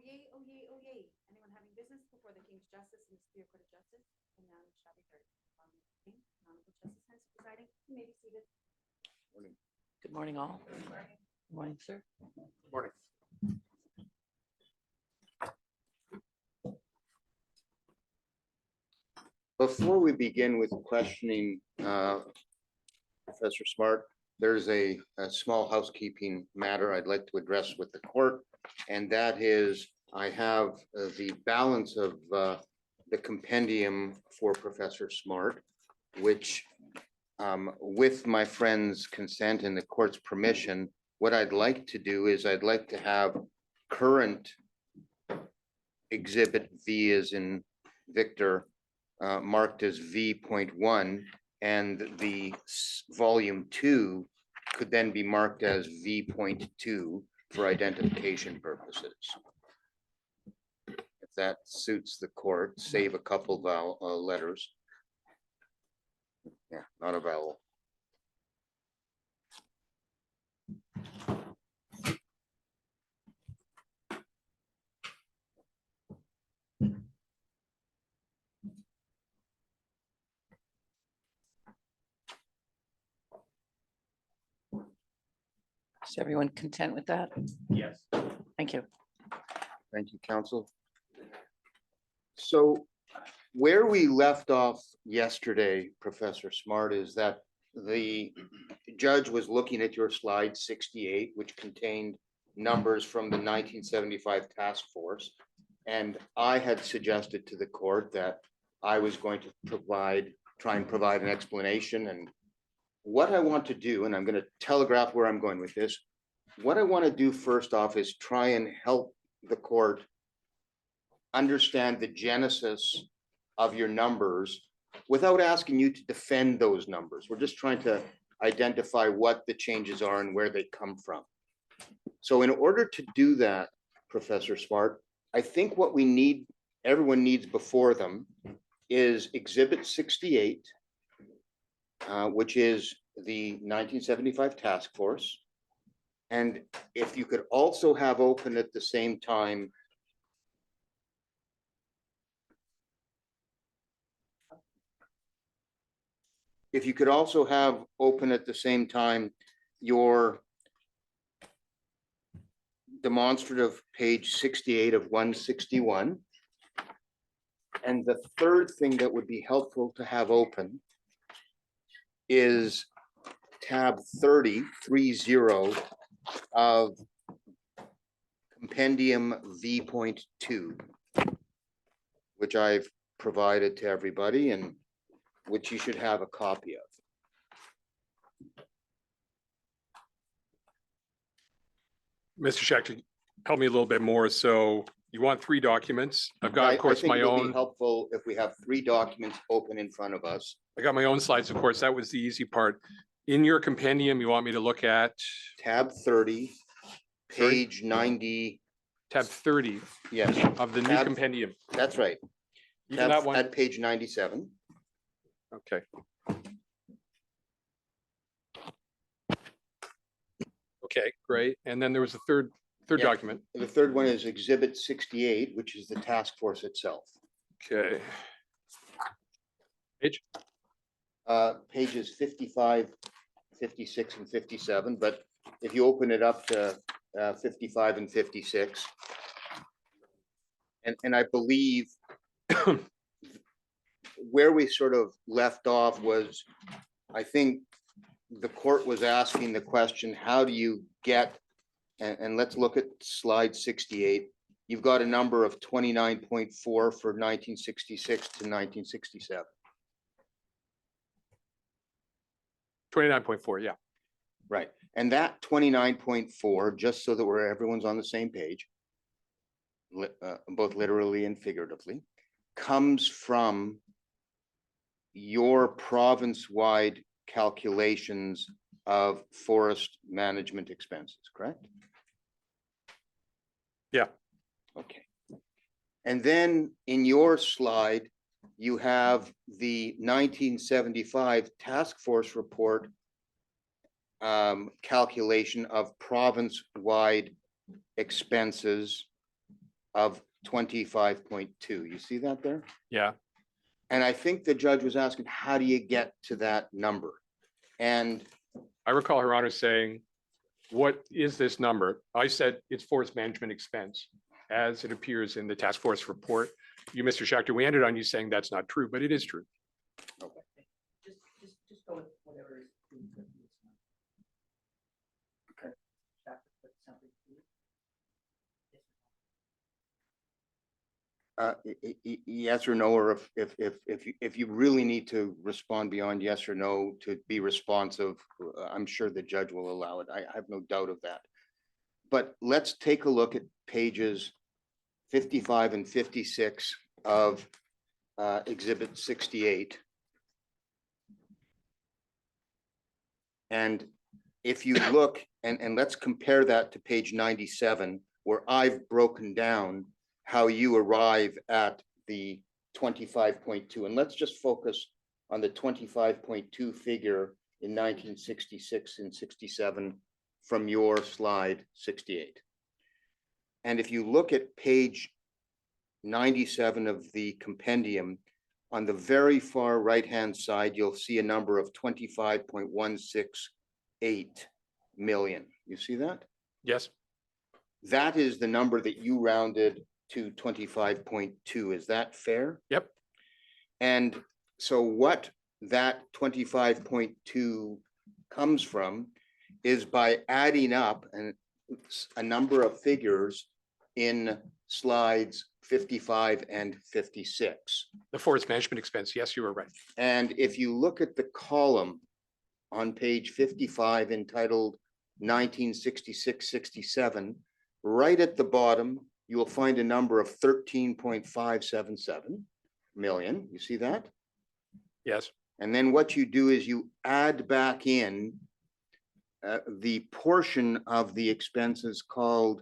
Oyez, oyez, oyez. Anyone having business before the King's Justice in the Superior Court of Justice, and now it shall be heard. Honorable Justice Hens presiding, you may be seated. Good morning, all. Good morning, sir. Morning. Before we begin with questioning Professor Smart, there's a small housekeeping matter I'd like to address with the court, and that is I have the balance of the compendium for Professor Smart, which with my friend's consent and the court's permission, what I'd like to do is I'd like to have current exhibit V as in Victor marked as V.1, and the volume 2 could then be marked as V.2 for identification purposes. If that suits the court, save a couple letters. Yeah, not a vowel. Is everyone content with that? Yes. Thank you. Thank you, counsel. So where we left off yesterday, Professor Smart, is that the judge was looking at your slide 68, which contained numbers from the 1975 task force. And I had suggested to the court that I was going to try and provide an explanation. And what I want to do, and I'm going to telegraph where I'm going with this, what I want to do first off is try and help the court understand the genesis of your numbers without asking you to defend those numbers. We're just trying to identify what the changes are and where they come from. So in order to do that, Professor Smart, I think what we need, everyone needs before them, is Exhibit 68, which is the 1975 task force. And if you could also have open at the same time your demonstrative page 68 of 161. And the third thing that would be helpful to have open is tab 30 of compendium V.2, which I've provided to everybody and which you should have a copy of. Mr. Schechter, help me a little bit more. So you want 3 documents. I've got, of course, I think my it'll be own. helpful if we have 3 documents open in front of us. I got my own slides, of course. That was the easy part. In your compendium, you want me to look at Tab 30, page 90. tab 30 Yes, of the new Tab- compendium. that's right. Even that Tab one. at page 97. Okay. Okay, great. And then there was a third Yeah. document. The third one is Exhibit 68, which is the task force itself. Okay. Page. Pages 55, 56, and 57. But if you open it up to 55 and 56, and I believe where we sort of left off was, I think the court was asking the question, how do you get, and let's look at slide 68. You've got a number of 29.4 for 1966 to 1967. 29.4, yeah. Right. And that 29.4, just so that everyone's on the same page, both literally and figuratively, comes from your province-wide calculations of forest management expenses, correct? Yeah. Okay. And then in your slide, you have the 1975 task force report calculation of province-wide expenses of 25.2. You see that there? Yeah, And I think the judge was asking, how do you get to that number? And I recall Her Honor saying, what is this number? I said it's forest management expense as it appears in the task force report. You, Mr. Schechter, we ended on you saying that's not true, but it is true. Just go with whatever is. Okay. Yes or no, or if you really need to respond beyond yes or no to be responsive, I'm sure the judge will allow it. I have no doubt of that. But let's take a look at pages 55 and 56 of Exhibit 68. And if you look, and let's compare that to page 97, where I've broken down how you arrive at the 25.2. And let's just focus on the 25.2 figure in 1966 and 67 from your slide 68. And if you look at page 97 of the compendium, on the very far right-hand side, you'll see a number of 25.168 million. You see that? Yes, That is the number that you rounded to 25.2. Is that fair? Yep. And so what that 25.2 comes from is by adding up a number of figures in slides 55 and 56. the forest management expense. Yes, you were right. And if you look at the column on page 55 entitled 1966-67, right at the bottom, you will find a number of 13.577 million. You see that? Yes, And then what you do is you add back in the portion of the expenses called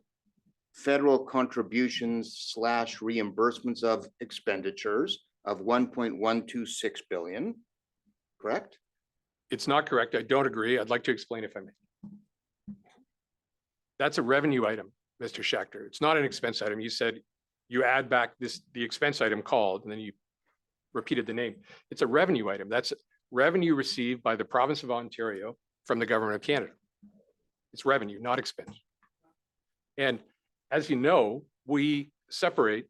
federal contributions / reimbursements of expenditures of 1.126 billion, correct? it's not correct. I don't agree. I'd like to explain if I may. That's a revenue item, Mr. Schechter. It's not an expense item. You said you add back the expense item called, and then you repeated the name. It's a revenue item. That's revenue received by the province of Ontario from the government of Canada. It's revenue, not expense. And as you know, we separate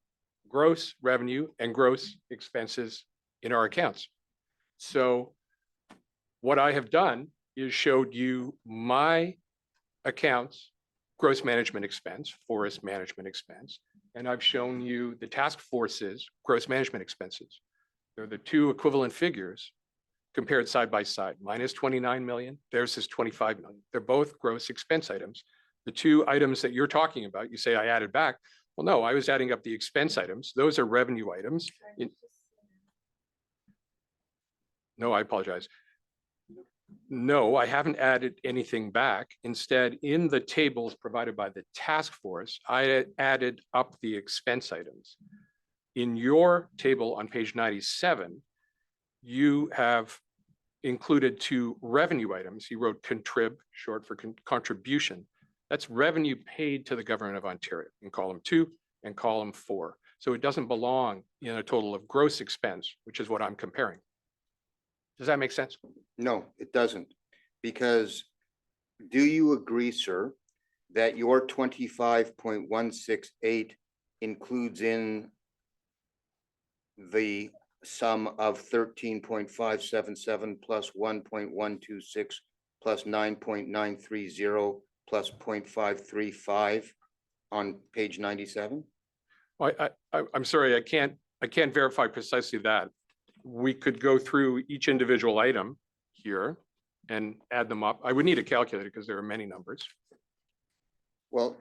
gross revenue and gross expenses in our accounts. So what I have done is showed you my accounts, gross management expense, forest management expense, and I've shown you the task force's gross management expenses. They're the two equivalent figures compared side by side. Mine is 29 million, theirs is 25 million. They're both gross expense items. The two items that you're talking about, you say I added back. Well, no, I was adding up the expense items. Those are revenue items. No, I apologize. No, I haven't added anything back. Instead, in the tables provided by the task force, I added up the expense items. In your table on page 97, you have included two revenue items. You wrote contrib, short for contribution. That's revenue paid to the government of Ontario in column 2 and column 4. So it doesn't belong in a total of gross expense, which is what I'm comparing. Does that make sense? No, it doesn't. Because do you agree, sir, that your 25.168 includes in the sum of 13.577 plus 1.126 plus 9.930 plus 0.535 on page 97? I'm sorry, I can't verify precisely that. We could go through each individual item here and add them up. I would need a calculator because there are many numbers. Well,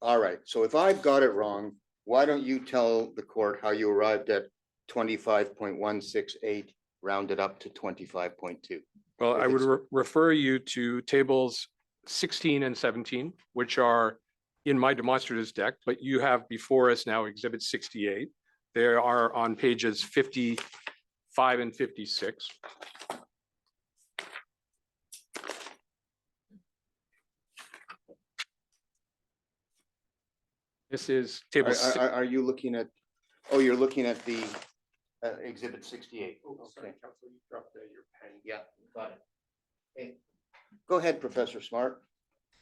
all right. So if I've got it wrong, why don't you tell the court how you arrived at 25.168 rounded up to 25.2? Well, I If would it's- refer you to tables 16 and 17, which are in my demonstratives deck, but you have before us now Exhibit 68. They are on pages 55 and 56. This is table. Are you looking at, oh, you're looking at the exhibit 68. Oh, Okay. Counselor, you dropped your pen. Yeah, got it. Okay. Go ahead, Professor Smart.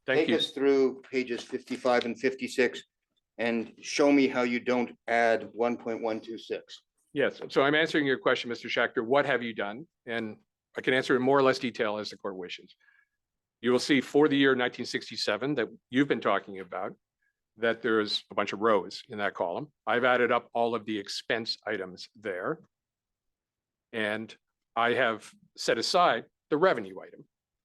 Thank Take you. us through pages 55 and 56 and show me how you don't add 1.126. Yes, so I'm answering your question, Mr. Schachter. What have you done? And I can answer in more or less detail as the court wishes. You will see for the year 1967 that you've been talking about, that there's a bunch of rows in that column. I've added up all of the expense items there. And I have set aside the revenue item.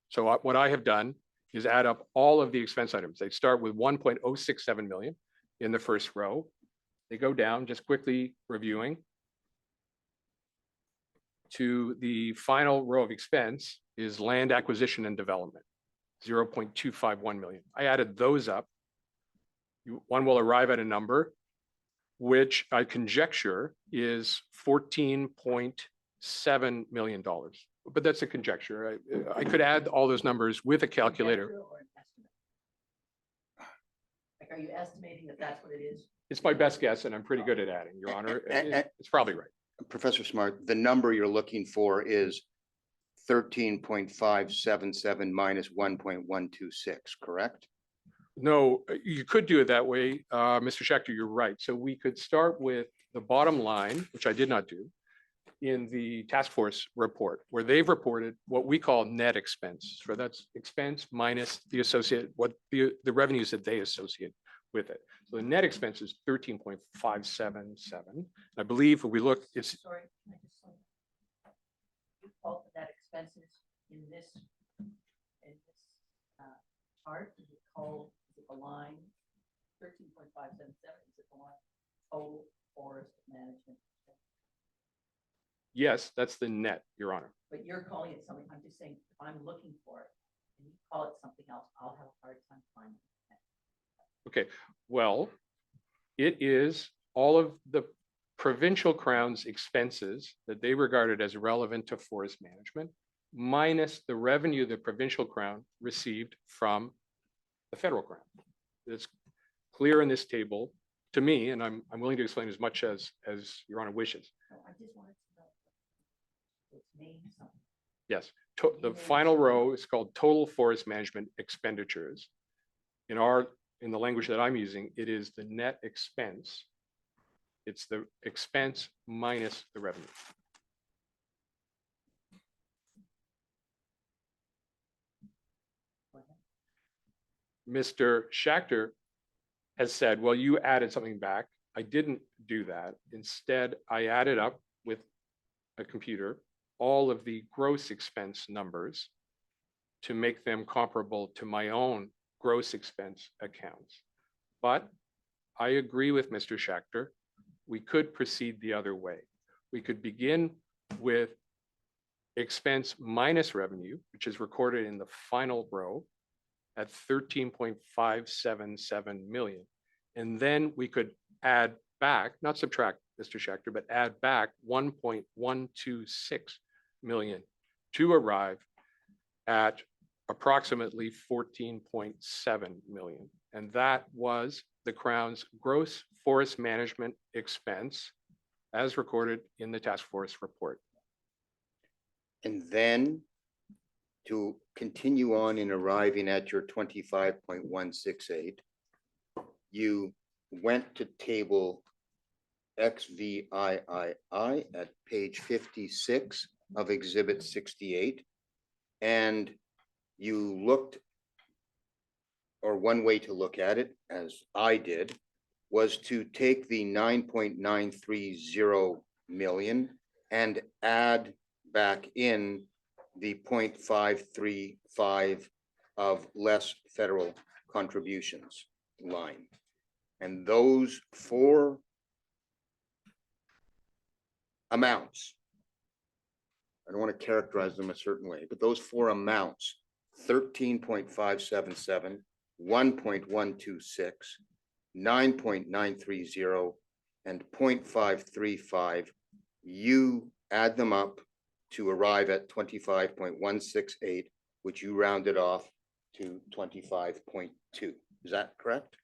So what I have done is add up all of the expense items. They start with 1.067 million in the first row. They go down, just quickly reviewing, to the final row of expense is land acquisition and development, 0.251 million. I added those up. One will arrive at a number which I conjecture is $14.7 million. But that's a conjecture. I could add all those numbers with a calculator. Conjecture or an estimate? Like, are you estimating that that's what it is? It's my best guess, and I'm pretty good at adding, Your Honor. It's probably right. Professor Smart, the number you're looking for is 13.577 minus 1.126, correct? No, you could do it that way. Mr. Schachter, you're right. So we could start with the bottom line, which I did not do, in the task force report, where they've reported what we call net expense. So that's expense minus the associated, what the revenues that they associate with it. So the net expense is 13.577. I believe if we look, it's Sorry, can I just say? You call that expenses in this chart, is it called, is it the line 13.577, is it the line total forest management? yes, that's the net, Your Honor. But you're calling it something, I'm just saying, if I'm looking for it, and you call it something else, I'll have a hard time finding it. Okay, well, it is all of the provincial crown's expenses that they regarded as relevant to forest management, minus the revenue the provincial crown received from the federal crown. It's clear in this table to me, and I'm willing to explain as much as Your Honor wishes. No, I just wanted to know. It's named something. Yes, the final row is called total forest management expenditures. In the language that I'm using, it is the net expense. It's the expense minus the revenue. Mr. Schachter has said, well, you added something back. I didn't do that. Instead, I added up with a computer all of the gross expense numbers to make them comparable to my own gross expense accounts. But I agree with Mr. Schachter. We could proceed the other way. We could begin with expense minus revenue, which is recorded in the final row at 13.577 million. And then we could add back, not subtract, Mr. Schachter, but add back 1.126 million to arrive at approximately 14.7 million. And that was the Crown's gross forest management expense as recorded in the task force report. And then to continue on in arriving at your 25.168, you went to table XVIII at page 56 of exhibit 68. And you looked, or one way to look at it, as I did, was to take the 9.930 million and add back in the 0.535 of less federal contributions line. And those four amounts, I don't want to characterize them a certain way, but those four amounts, 13.577, 1.126, 9.930, and 0.535, you add them up to arrive at 25.168, which you rounded off to 25.2. Is that correct?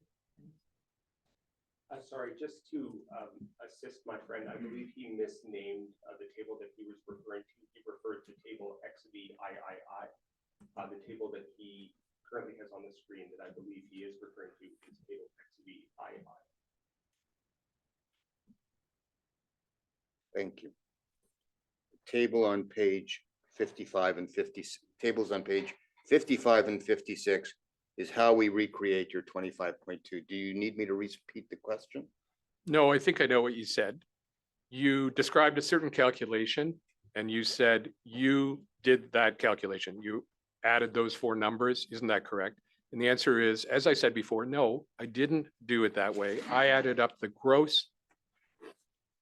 Sorry, just to assist my friend, I believe he misnamed the table that he was referring to. He referred to table XVIII. The table that he currently has on the screen that I believe he is referring to is table XVIII. Thank you. Table on page 55 and 50, tables on page 55 and 56 is how we recreate your 25.2. Do you need me to repeat the question? No, I think I know what you said. You described a certain calculation and you said you did that calculation. You added those four numbers. Isn't that correct? And the answer is, as I said before, no, I didn't do it that way. I added up the gross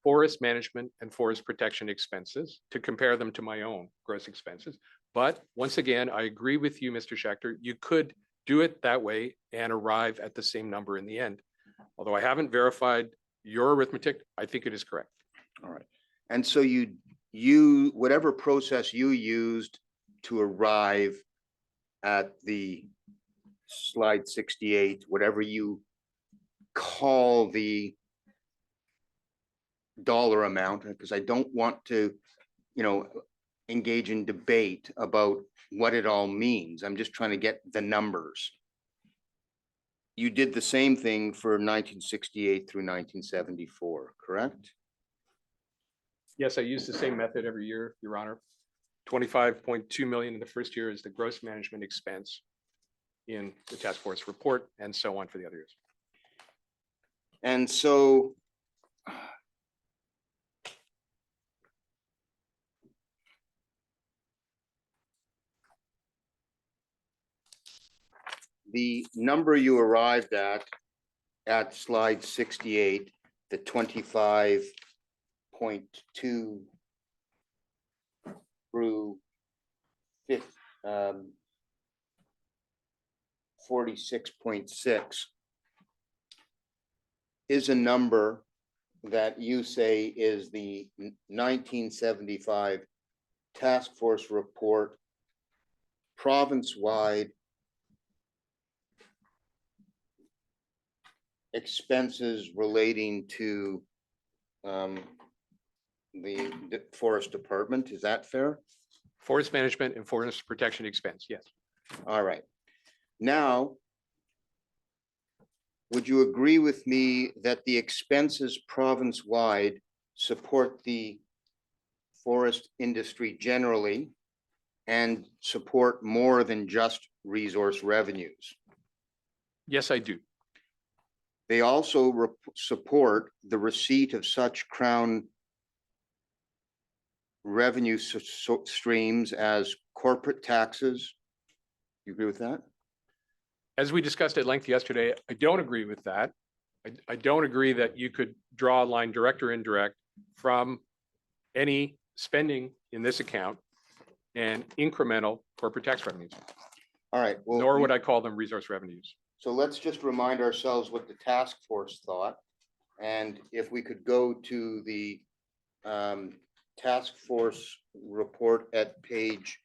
forest management and forest protection expenses to compare them to my own gross expenses. But once again, I agree with you, Mr. Schechter. You could do it that way and arrive at the same number in the end. Although I haven't verified your arithmetic, I think it is correct. All right. And so you whatever process you used to arrive at the slide 68, whatever you call the dollar amount, because I don't want to, engage in debate about what it all means. I'm just trying to get the numbers. You did the same thing for 1968 through 1974, correct? Yes, I use the same method every year, Your Honor. 25.2 million in the first year is the gross management expense in the task force report, and so on for the other years. And so the number you arrived at slide 68, the 25.2 through 46.6 is a number that you say is the 1975 task force report province-wide expenses relating to the forest department. Is that fair? Forest management and forest protection expense, yes. All right. Now, would you agree with me that the expenses province-wide support the forest industry generally and support more than just resource revenues? Yes, I do. They also support the receipt of such crown revenue streams as corporate taxes. You agree with that? As we discussed at length yesterday, I don't agree with that. I don't agree that you could draw a line direct or indirect from any spending in this account and incremental corporate tax revenues, All right. Well, nor would I call them resource revenues. so let's just remind ourselves what the task force thought. And if we could go to the task force report at page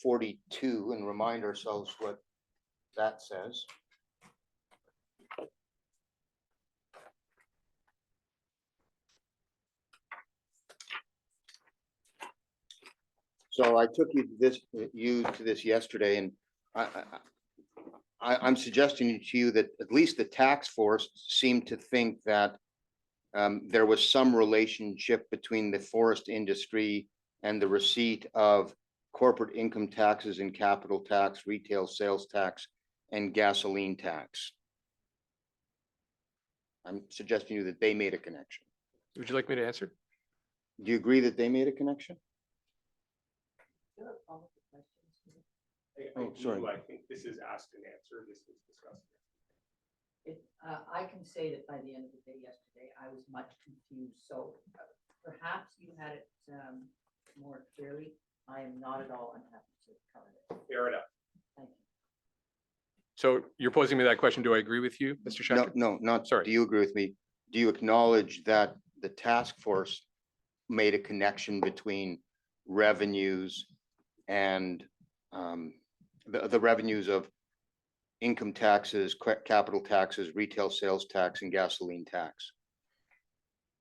42 and remind ourselves what that says. So I took you to this yesterday, and I'm suggesting to you that at least the task force seemed to think that there was some relationship between the forest industry and the receipt of corporate income taxes and capital tax, retail sales tax, and gasoline tax. I'm suggesting to you that they made a connection. Would you like me to answer? Do you agree that they made a connection? Do you have follow-up questions? Oh, sorry. I think this is asked and answered. This was discussed. I can say that by the end of the day yesterday, I was much confused. So perhaps you had it more clearly. I am not at all unhappy to cover it. Fair enough. Thank you. So you're posing me that question. Do I agree with you, Mr. Schechter? No, not, Sorry. do you agree with me? Do you acknowledge that the task force made a connection between revenues and the revenues of income taxes, capital taxes, retail sales tax, and gasoline tax.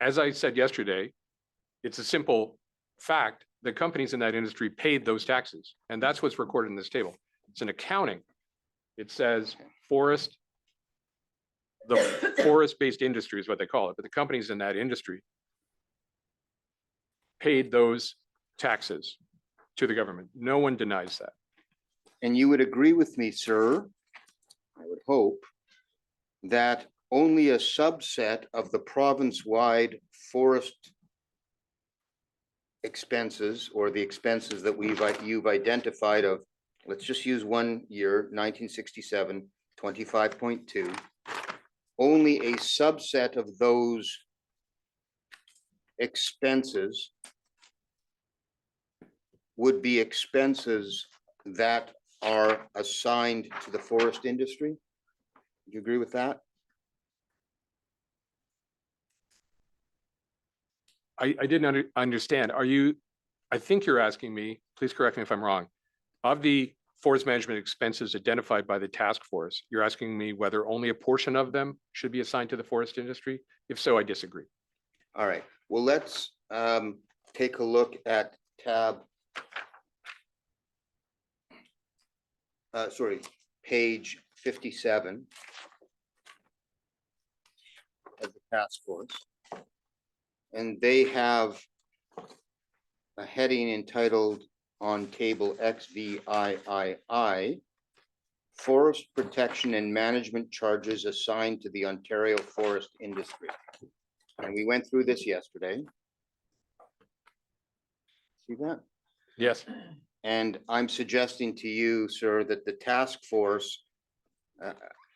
As I said yesterday, it's a simple fact that companies in that industry paid those taxes. And that's what's recorded in this table. It's an accounting. It says the forest-based industry is what they call it, but the companies in that industry paid those taxes to the government. No one denies that. And you would agree with me, sir, I would hope, that only a subset of the province-wide forest expenses, or the expenses that you've identified of, let's just use 1 year, 1967, 25.2. Only a subset of those expenses would be expenses that are assigned to the forest industry. Do you agree with that? I didn't understand. I think you're asking me, please correct me if I'm wrong, of the forest management expenses identified by the task force, you're asking me whether only a portion of them should be assigned to the forest industry? If so, I disagree. All right, well, let's take a look at page 57 of the task force. And they have a heading entitled on table XVIII, Forest Protection and Management Charges Assigned to the Ontario Forest Industry. And we went through this yesterday. See that? Yes. And I'm suggesting to you, sir, that the task force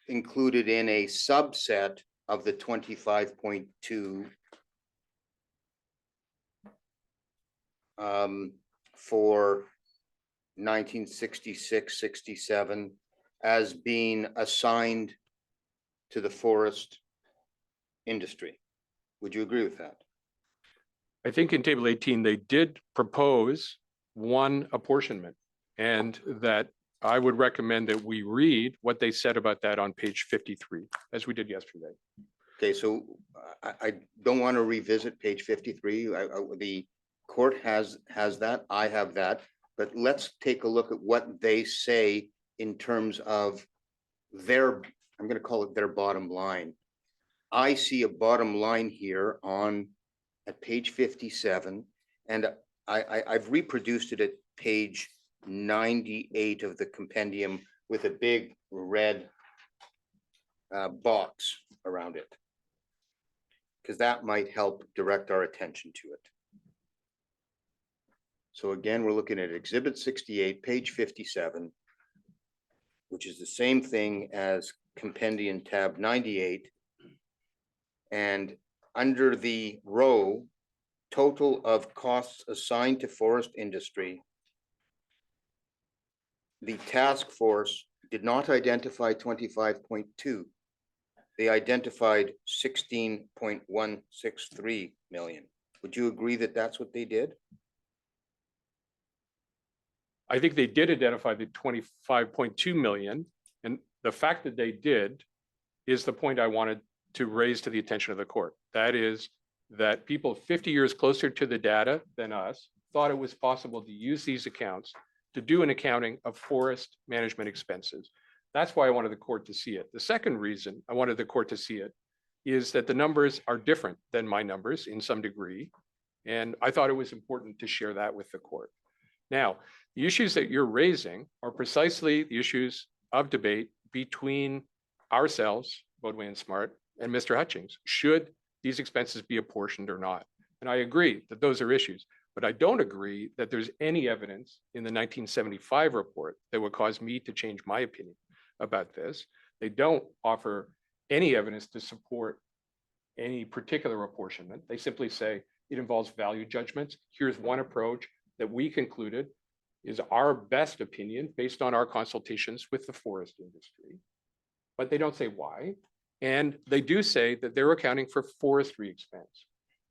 included in a subset of the 25.2 for 1966, 67 as being assigned to the forest industry. Would you agree with that? I think in table 18, they did propose one apportionment, and that I would recommend that we read what they said about that on page 53, as we did yesterday. Okay, so I don't want to revisit page 53. The court has that, I have that, but let's take a look at what they say in terms of their, I'm going to call it their bottom line. I see a bottom line here at page 57, and I've reproduced it at page 98 of the compendium with a big red box around it, because that might help direct our attention to it. So again, we're looking at Exhibit 68, page 57, which is the same thing as compendium tab 98. And under the row, total of costs assigned to forest industry, the task force did not identify 25.2. They identified 16.163 million. Would you agree that that's what they did? I think they did identify the 25.2 million, and the fact that they did is the point I wanted to raise to the attention of the court. That is that people 50 years closer to the data than us thought it was possible to use these accounts to do an accounting of forest management expenses. That's why I wanted the court to see it. The second reason I wanted the court to see it is that the numbers are different than my numbers in some degree, and I thought it was important to share that with the court. Now, the issues that you're raising are precisely the issues of debate between ourselves, Bodway and Smart, and Mr. Hutchings. Should these expenses be apportioned or not? And I agree that those are issues, but I don't agree that there's any evidence in the 1975 report that would cause me to change my opinion about this. They don't offer any evidence to support any particular apportionment. They simply say it involves value judgments. Here's one approach that we concluded is our best opinion based on our consultations with the forest industry, but they don't say why. And they do say that they're accounting for forestry expense,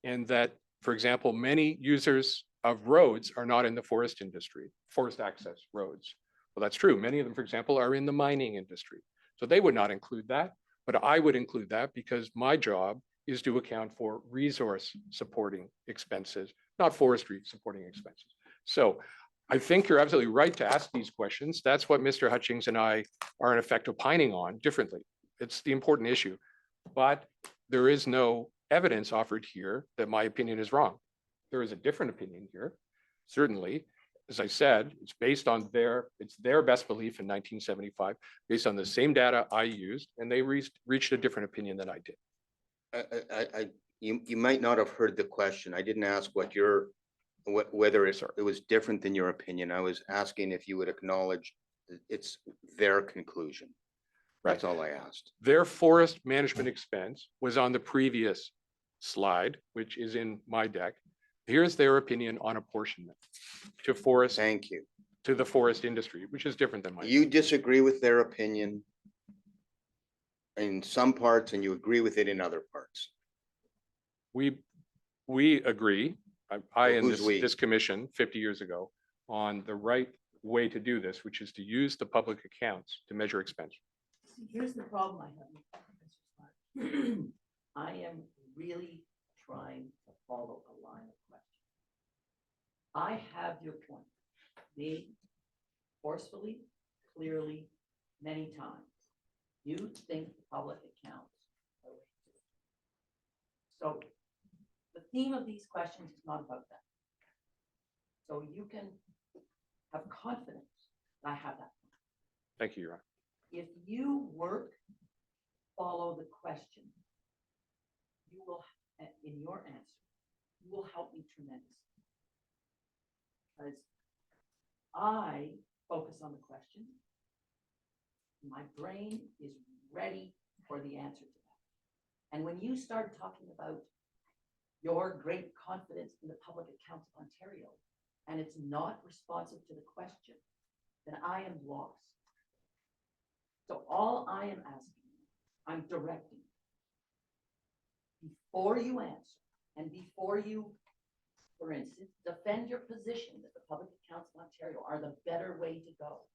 and that, for example, many users of roads are not in the forest industry, forest access roads. Well, that's true. Many of them, for example, are in the mining industry. So they would not include that, but I would include that because my job is to account for resource supporting expenses, not forestry supporting expenses. So I think you're absolutely right to ask these questions. That's what Mr. Hutchings and I are in effect opining on differently. It's the important issue. But there is no evidence offered here that my opinion is wrong. There is a different opinion here, certainly. As I said, it's based on it's their best belief in 1975, based on the same data I used, and they reached a different opinion than I did. You might not have heard the question. I didn't ask whether it was different than your opinion. I was asking if you would acknowledge that it's their conclusion. That's all I asked. Their forest management expense was on the previous slide, which is in my deck. Here's their opinion on apportionment to forest, Thank you. to the forest industry, which is different than mine. You disagree with their opinion in some parts and you agree with it in other parts. We agree, I and Who's we? this commission 50 years ago, on the right way to do this, which is to use the public accounts to measure expense. Here's the problem I have with that, Mr. Smart. I am really trying to follow a line of question. I have your point made forcefully, clearly, many times. You think the public accounts are racist. So the theme of these questions is not about that. So you can have confidence that I have that. Thank you, Your Honor. If you follow the question, you will, in your answer, you will help me tremendously. Because I focus on the question, my brain is ready for the answer to that. And when you start talking about your great confidence in the public accounts of Ontario, and it's not responsive to the question, then I am lost. So all I am asking, I'm directing, before you answer, and before you, for instance, defend your position that the public accounts of Ontario are the better way to go,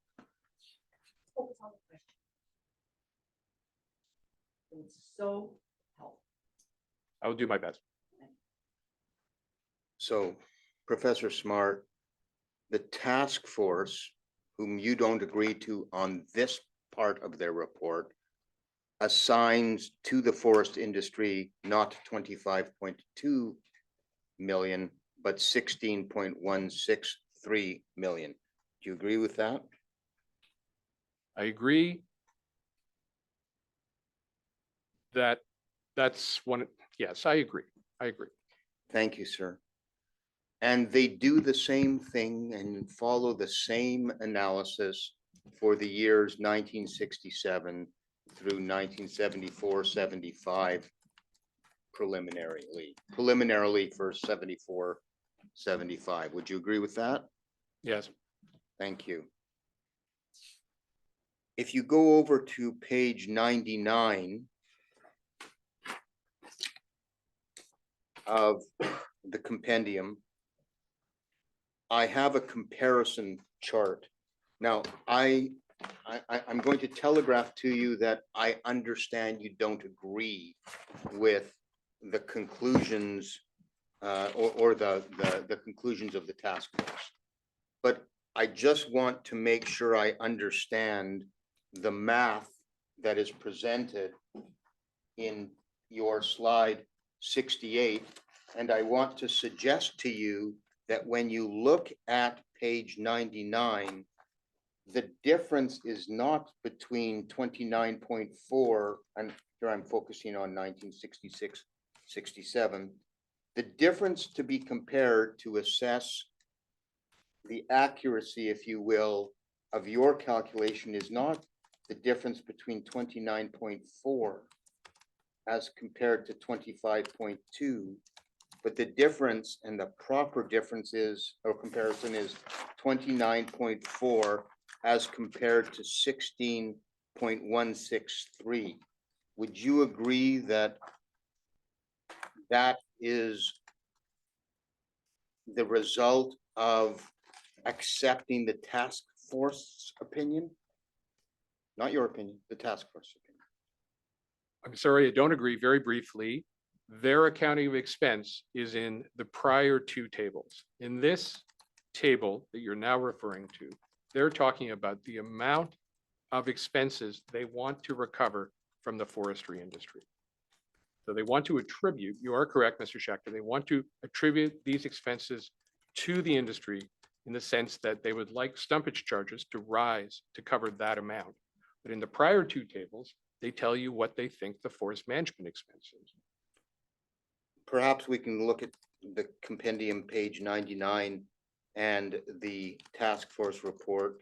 focus on the question. It's so helpful. I will do my best. So, Professor Smart, the task force, whom you don't agree to on this part of their report, assigns to the forest industry not 25.2 million, but 16.163 million. Do you agree with that? I agree that that's one. Yes, I agree. I agree. Thank you, sir. And they do the same thing and follow the same analysis for the years 1967 through 1974-75 preliminarily for 74-75. Would you agree with that? Yes. Thank you. If you go over to page 99 of the compendium, I have a comparison chart. Now, I'm going to telegraph to you that I understand you don't agree with the conclusions or the conclusions of the task force. But I just want to make sure I understand the math that is presented in your slide 68. And I want to suggest to you that when you look at page 99, the difference is not between 29.4, and here I'm focusing on 1966-67. The difference to be compared to assess the accuracy, if you will, of your calculation is not the difference between 29.4 as compared to 25.2, but the difference and the proper difference is, or comparison is 29.4 as compared to 16.163. Would you agree that that is the result of accepting the task force opinion? Not your opinion, the task force opinion. I'm sorry, I don't agree. Very briefly, their accounting of expense is in the prior two tables. In this table that you're now referring to, they're talking about the amount of expenses they want to recover from the forestry industry. So they want to attribute, you are correct, Mr. Schechter, they want to attribute these expenses to the industry in the sense that they would like stumpage charges to rise to cover that amount. But in the prior two tables, they tell you what they think the forest management expense is. Perhaps we can look at the compendium, page 99, and the task force report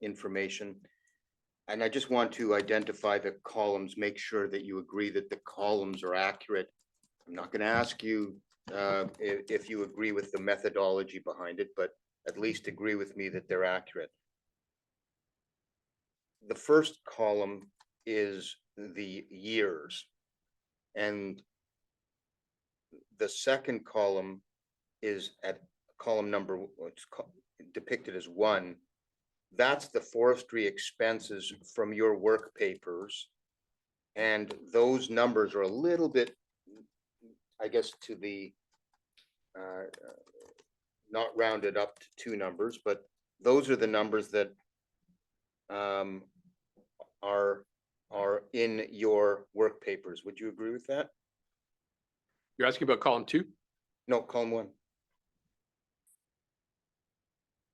information. And I just want to identify the columns, make sure that you agree that the columns are accurate. I'm not going to ask you if you agree with the methodology behind it, but at least agree with me that they're accurate. The first column is the years, and the second column is at column number, it's depicted as 1. That's the forestry expenses from your work papers. And those numbers are a little bit, I guess, to the not rounded up to 2 numbers, but those are the numbers that are in your work papers. Would you agree with that? You're asking about column 2? No, column 1.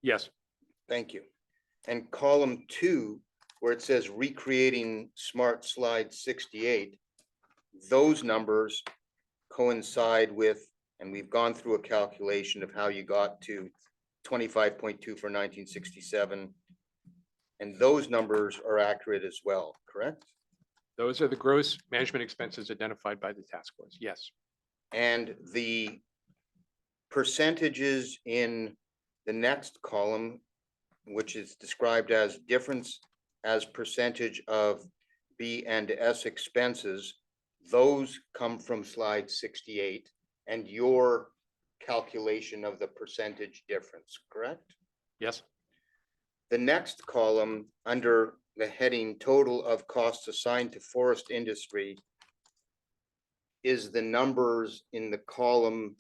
Yes. Thank you. And column 2, where it says recreating smart slide 68, those numbers coincide with, and we've gone through a calculation of how you got to 25.2 for 1967. And those numbers are accurate as well, correct? Those are the gross management expenses identified by the task force. Yes. And the percentages in the next column, which is described as difference as percentage of B and S expenses, those come from slide 68 and your calculation of the percentage difference, correct? Yes. The next column under the heading total of costs assigned to forest industry is the numbers in the column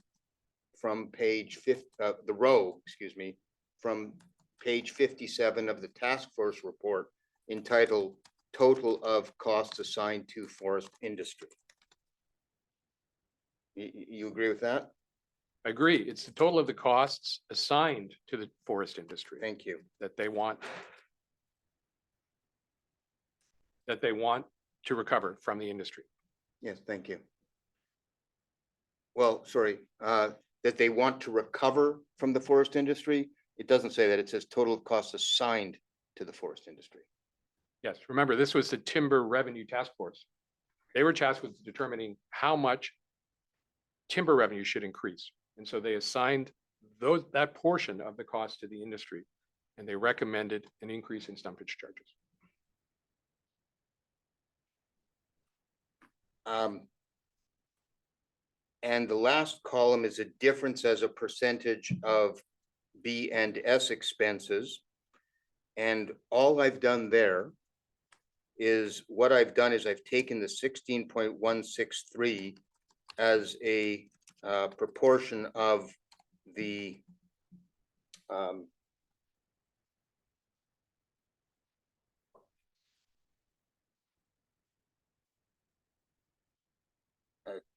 from page 50, the row, excuse me, from page 57 of the task force report entitled total of costs assigned to forest industry. You agree with that? I agree. It's the total of the costs assigned to the forest industry Thank you. that they want to recover from the industry. Yes, thank you. Well, sorry, that they want to recover from the forest industry. It doesn't say that. It says total costs assigned to the forest industry. Yes. Remember, this was the Timber Revenue Task Force. They were tasked with determining how much timber revenue should increase. And so they assigned that portion of the cost to the industry, and they recommended an increase in stumpage charges. And the last column is a difference as a percentage of B and S expenses. And all I've done there is I've taken the 16.163 as a proportion of the uh,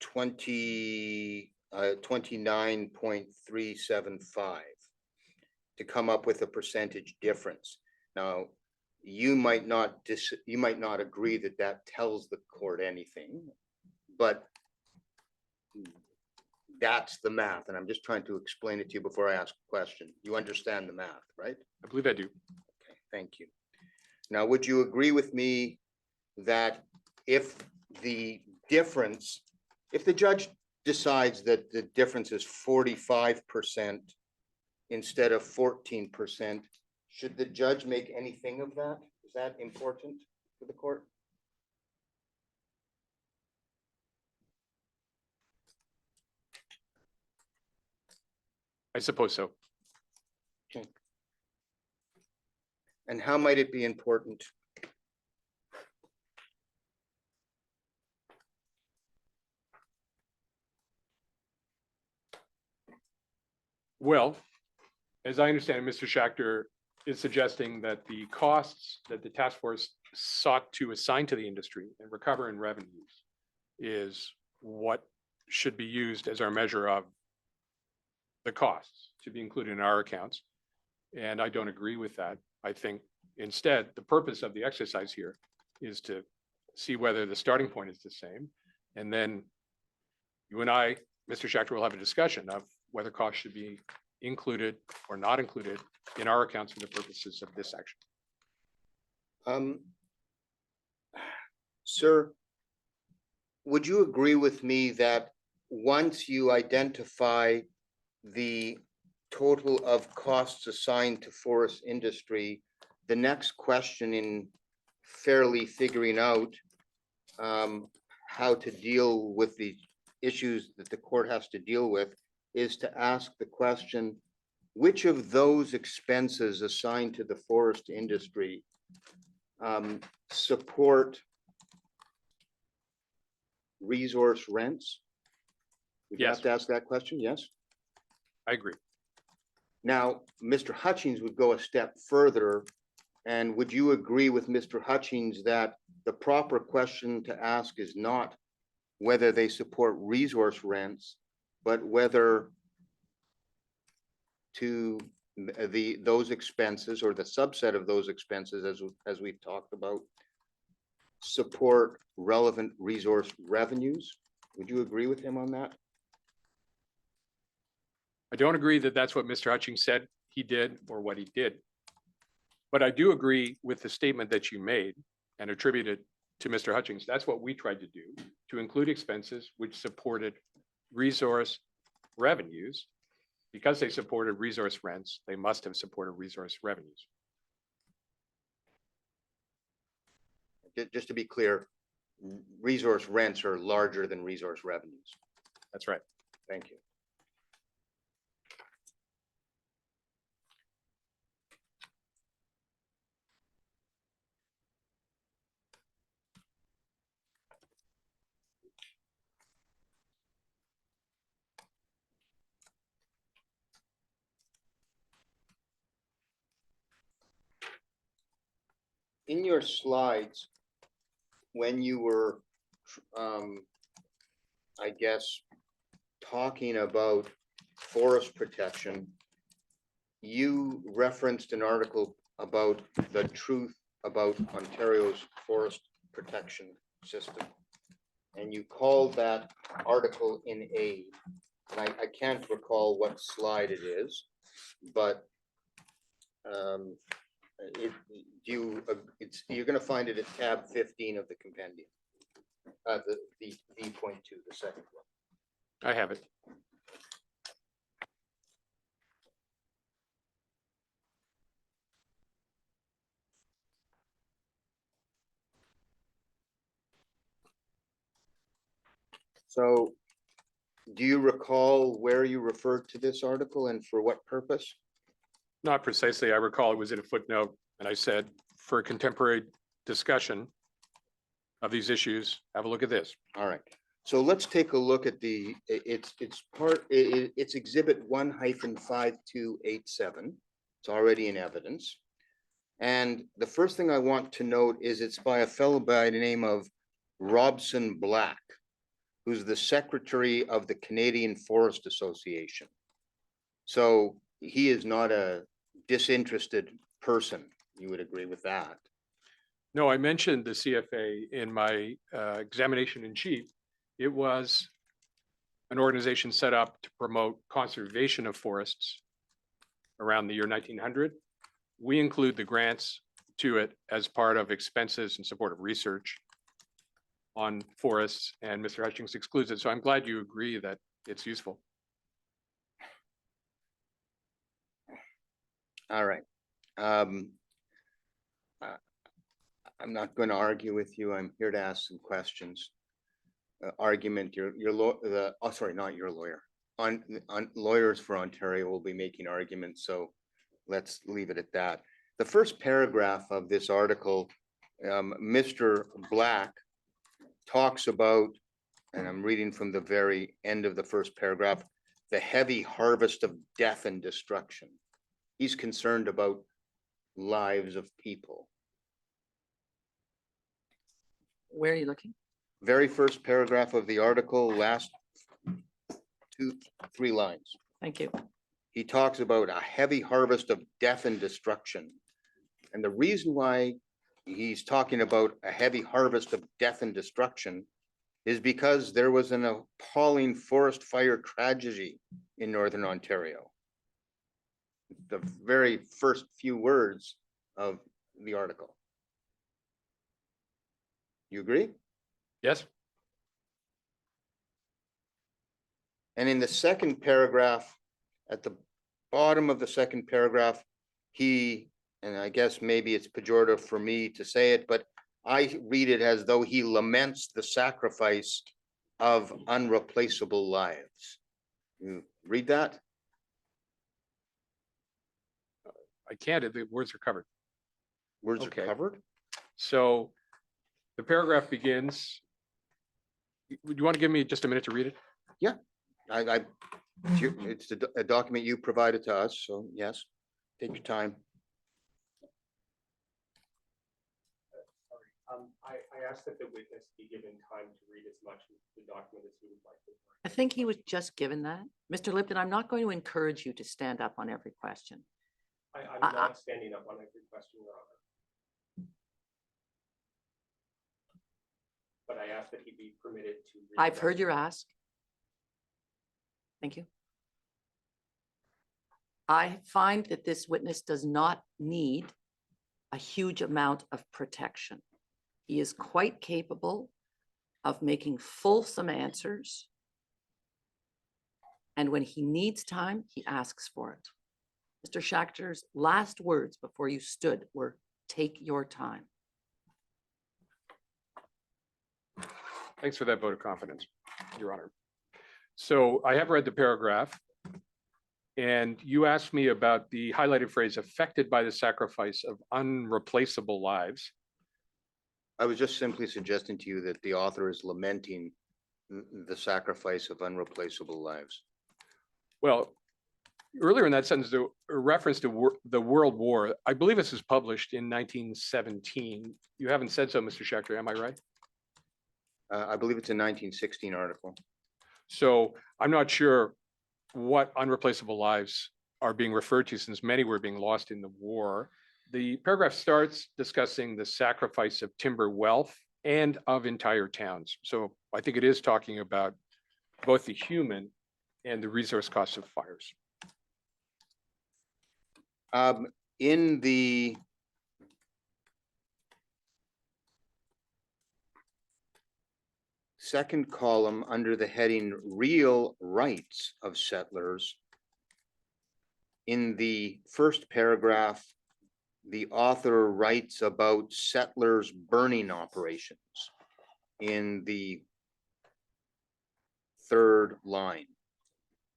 29.375 to come up with a percentage difference. Now, you might not agree that that tells the court anything, but that's the math, and I'm just trying to explain it to you before I ask a question. You understand the math, right? I believe I do. Okay, thank you. Now, would you agree with me that if the judge decides that the difference is 45% instead of 14%, should the judge make anything of that? Is that important for the court? I suppose so. And how might it be important? Well, as I understand it, Mr. Schachter is suggesting that the costs that the task force sought to assign to the industry and recover in revenues is what should be used as our measure of the costs to be included in our accounts. And I don't agree with that. I think instead, the purpose of the exercise here is to see whether the starting point is the same. And then you and I, Mr. Schachter, will have a discussion of whether costs should be included or not included in our accounts for the purposes of this action. Sir, would you agree with me that once you identify the total of costs assigned to forest industry, the next question in fairly figuring out how to deal with the issues that the court has to deal with is to ask the question, which of those expenses assigned to the forest industry support resource rents? We Yes. have to ask that question, yes? I agree. Now, Mr. Hutchings would go a step further. And would you agree with Mr. Hutchings that the proper question to ask is not whether they support resource rents, but whether to those expenses or the subset of those expenses, as we've talked about, support relevant resource revenues? Would you agree with him on that? I don't agree that that's what Mr. Hutchings said he did or what he did. But I do agree with the statement that you made and attributed to Mr. Hutchings. That's what we tried to do, to include expenses which supported resource revenues. Because they supported resource rents, they must have supported resource revenues. Just to be clear, resource rents are larger than resource revenues. That's right. Thank you. In your slides, when you were, I guess, talking about forest protection, you referenced an article about the truth about Ontario's forest protection system. And you called that article in A. And I can't recall what slide it is, but you're gonna find it at tab 15 of the compendium. The V.2, the second one. I have it. So do you recall where you referred to this article and for what purpose? Not precisely. I recall it was in a footnote and I said, for a contemporary discussion of these issues, have a look at this. All right, so let's take a look at it's exhibit 1-5287. It's already in evidence. And the first thing I want to note is it's by a fellow by the name of Robson Black, who's the secretary of the Canadian Forest Association. So he is not a disinterested person. You would agree with that? No, I mentioned the CFA in my examination in chief. It was an organization set up to promote conservation of forests around the year 1900. We include the grants to it as part of expenses in support of research on forests, and Mr. Hutchings excludes it. So I'm glad you agree that it's useful. All right. I'm not going to argue with you. I'm here to ask some questions. Argument, sorry, not your lawyer. On lawyers for Ontario will be making arguments, so let's leave it at that. the first paragraph of this article, Mr. Black talks about, and I'm reading from the very end of the first paragraph, the heavy harvest of death and destruction. He's concerned about lives of people. Where are you looking? Very first paragraph of the article, last 2-3 lines. Thank you. He talks about a heavy harvest of death and destruction. And the reason why he's talking about a heavy harvest of death and destruction is because there was an appalling forest fire tragedy in Northern Ontario. The very first few words of the article. You agree? Yes, And in the second paragraph, at the bottom of the second paragraph, he, and I guess maybe it's pejorative for me to say it, but I read it as though he laments the sacrifice of unreplaceable lives. You read that? I can't, the words are covered. Words are Okay. covered? So the paragraph begins. Would you want to give me just a minute to read it? It's a document you provided to us, so yes, take your time. I asked that the witness be given time to read as much of the document as he would like to. I think he was just given that. Mr. Lipton, I'm not going to encourage you to stand up on every question. I'm not standing up on every question, Your Honor. But I asked that he be permitted to. read I've the heard your document. ask. Thank you. I find that this witness does not need a huge amount of protection. He is quite capable of making fulsome answers. And when he needs time, he asks for it. Mr. Schachter's last words before you stood were, "Take your time." Thanks for that vote of confidence, Your Honor. So I have read the paragraph. And you asked me about the highlighted phrase affected by the sacrifice of unreplaceable lives. I was just simply suggesting to you that the author is lamenting the sacrifice of unreplaceable lives. Well, earlier in that sentence, the reference to the World War, I believe this was published in 1917. You haven't said so, Mr. Schachter, am I right? I believe it's a 1916 article. So I'm not sure what unreplaceable lives are being referred to, since many were being lost in the war. The paragraph starts discussing the sacrifice of timber wealth and of entire towns. So I think it is talking about both the human and the resource costs of fires. In the second column, under the heading Real Rights of Settlers, in the first paragraph, the author writes about settlers' burning operations in the third line.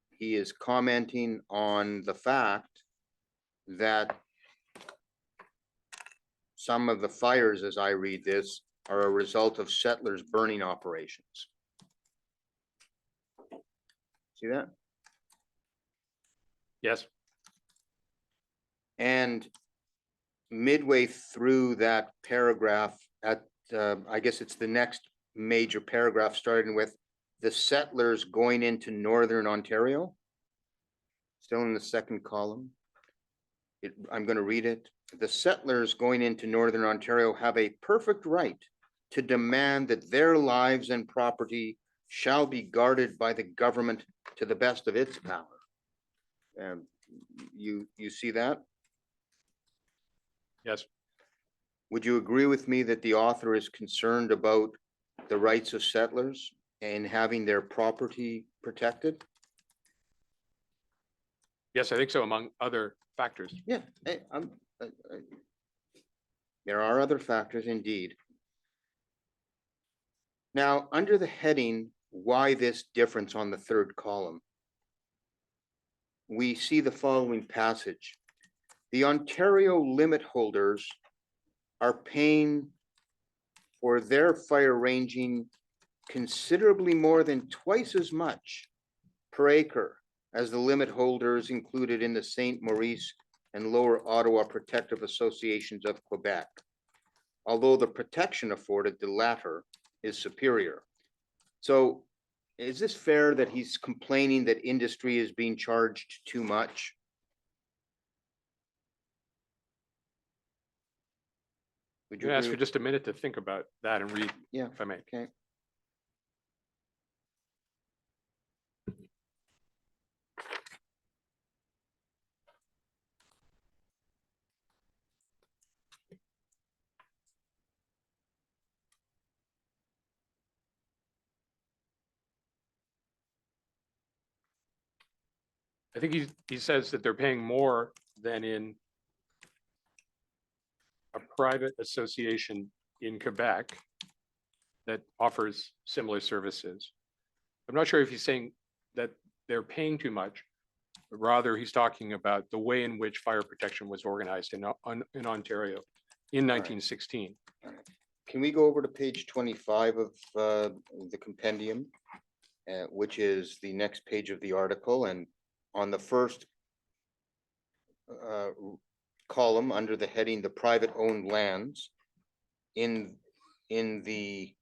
He is commenting on the fact that some of the fires, as I read this, are a result of settlers' burning operations. See that? Yes. And midway through that paragraph, I guess it's the next major paragraph, starting with the settlers going into Northern Ontario. Still in the second column. I'm going to read it. The settlers going into Northern Ontario have a perfect right to demand that their lives and property shall be guarded by the government to the best of its power. You see that? Yes. Would you agree with me that the author is concerned about the rights of settlers and having their property protected? Yes, I think so, among other factors. Yeah, there are other factors indeed. Now, under the heading, why this difference on the third column, we see the following passage. the Ontario limit holders are paying for their fire ranging considerably more than twice as much per acre as the limit holders included in the Saint Maurice and Lower Ottawa Protective Associations of Quebec, although the protection afforded the latter is superior. So is this fair that he's complaining that industry is being charged too much? Would You you can ask agree for with- just a minute to think about that and read, Yeah, if I may. okay. I think he says that they're paying more than in a private association in Quebec that offers similar services. I'm not sure if he's saying that they're paying too much, but rather he's talking about the way in which fire protection was organized in Ontario in 1916. Can we go over to page 25 of the compendium, which is the next page of the article, and on the first column under the heading, the private owned lands, in the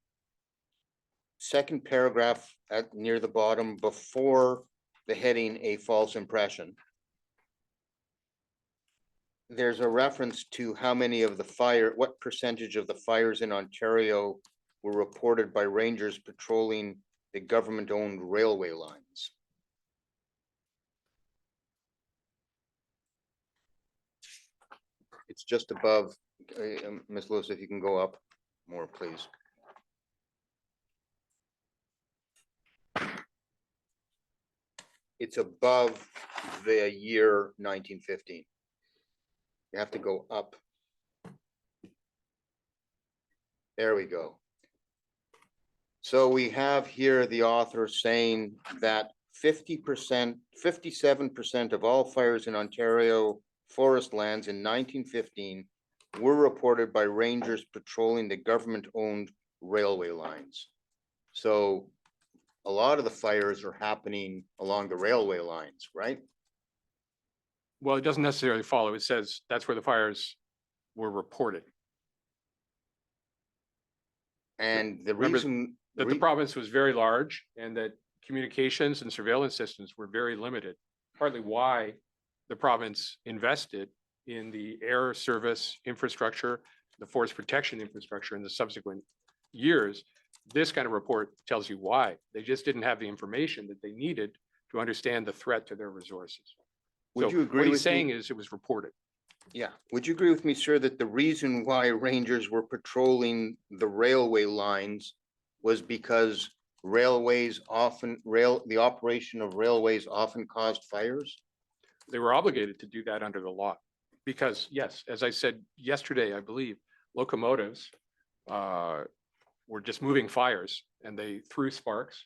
second paragraph at near the bottom before the heading, a false impression, there's a reference to how many of the what percentage of the fires in Ontario were reported by rangers patrolling the government-owned railway lines. It's just above, Ms. Lewis, if you can go up more, please. It's above the year 1915. You have to go up. There we go. So we have here the author saying that 50%, 57% of all fires in Ontario forest lands in 1915 were reported by rangers patrolling the government-owned railway lines. So a lot of the fires are happening along the railway lines, right? Well, it doesn't necessarily follow. It says that's where the fires were reported. And the Remember reason That the province was very large and that communications and surveillance systems were very limited. Partly why the province invested in the air service infrastructure, the forest protection infrastructure in the subsequent years. This kind of report tells you why. They just didn't have the information that they needed to understand the threat to their resources. Would So you agree what he's with me? saying is it was reported. Yeah, would you agree with me, sir, that the reason why rangers were patrolling the railway lines was because railways often, the operation of railways often caused fires? They were obligated to do that under the law. Because yes, as I said yesterday, I believe locomotives were just moving fires and they threw sparks.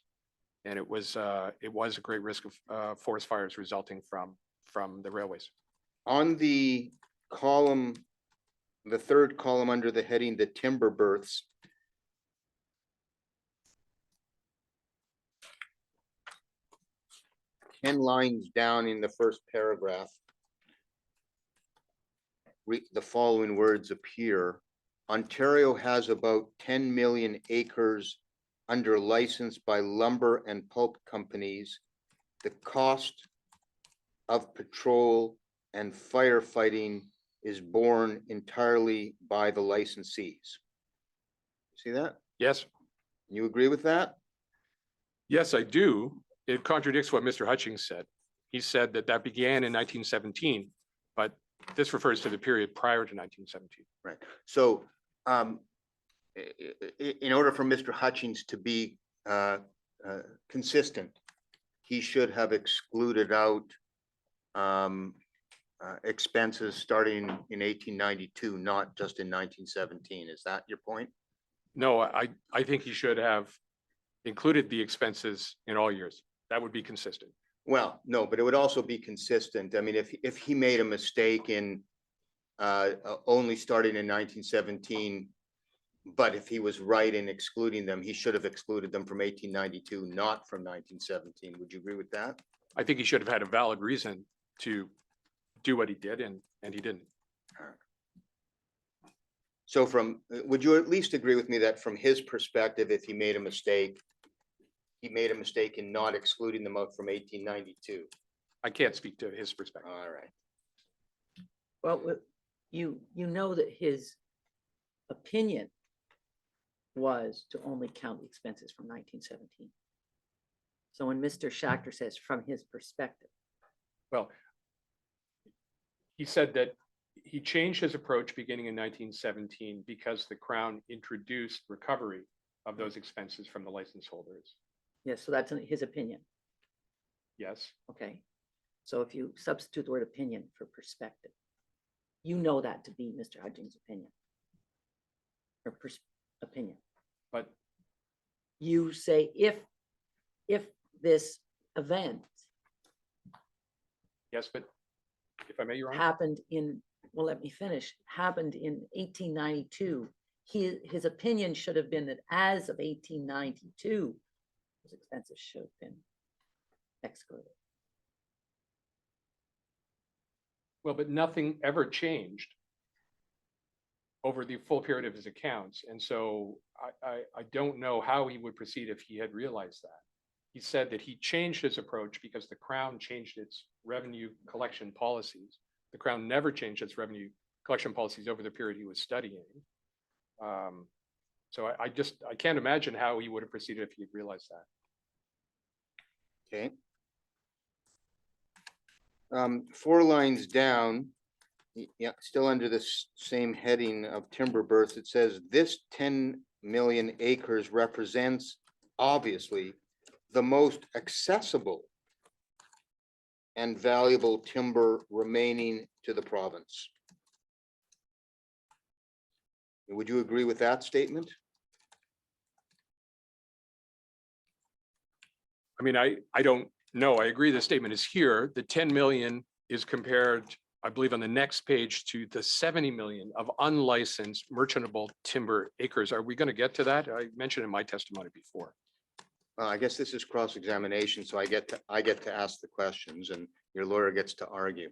And it was a great risk of forest fires resulting from the railways. On the column, the third column under the heading, the timber berths, ten lines down in the first paragraph, the following words appear. Ontario has about 10 million acres under license by lumber and pulp companies. The cost of patrol and firefighting is borne entirely by the licensees. See that? Yes, You agree with that? yes, I do. It contradicts what Mr. Hutchings said. He said that that began in 1917, but this refers to the period prior to 1917. Right. So in order for Mr. Hutchings to be consistent, he should have excluded out expenses starting in 1892, not just in 1917. Is that your point? No, I think he should have included the expenses in all years. That would be consistent. Well, no, but it would also be consistent. I mean, if he made a mistake in only starting in 1917. But if he was right in excluding them, he should have excluded them from 1892, not from 1917. Would you agree with that? I think he should have had a valid reason to do what he did, and he didn't. So would you at least agree with me that from his perspective, if he made a mistake, he made a mistake in not excluding them out from 1892? I can't speak to his perspective. All right. Well, you know that his opinion was to only count the expenses from 1917. So when Mr. Schachter says from his perspective, Well, he said that he changed his approach beginning in 1917 because the Crown introduced recovery of those expenses from the license holders. yes, so that's his opinion, Yes, okay? So if you substitute the word opinion for perspective, you know that to be Mr. Hudgins' opinion. Or opinion. but You say if this event yes, but if I may, Your Honor, happened in, well, let me finish, happened in 1892, his opinion should have been that as of 1892, those expenses should have been excluded. well, but nothing ever changed over the full period of his accounts. And so I don't know how he would proceed if he had realized that. He said that he changed his approach because the Crown changed its revenue collection policies. The Crown never changed its revenue collection policies over the period he was studying. So I can't imagine how he would have proceeded if he had realized that. Okay. 4 lines down, yeah, still under this same heading of timber births, it says this 10 million acres represents obviously the most accessible and valuable timber remaining to the province. Would you agree with that statement? I mean, I don't know. I agree the statement is here. The 10 million is compared, I believe, on the next page to the 70 million of unlicensed merchantable timber acres. Are we going to get to that? I mentioned in my testimony before. I guess this is cross-examination, so I get to ask the questions and your lawyer gets to argue.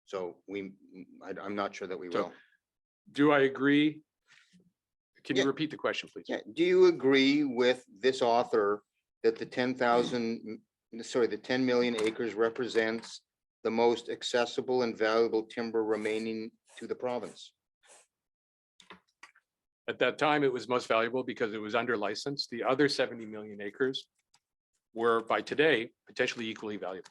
So I'm not sure that we So, will. Do I agree? Can you Yeah. repeat the question, please? Yeah, do you agree with this author that the 10 million acres represents the most accessible and valuable timber remaining to the province? At that time, it was most valuable because it was under license. The other 70 million acres were by today potentially equally valuable.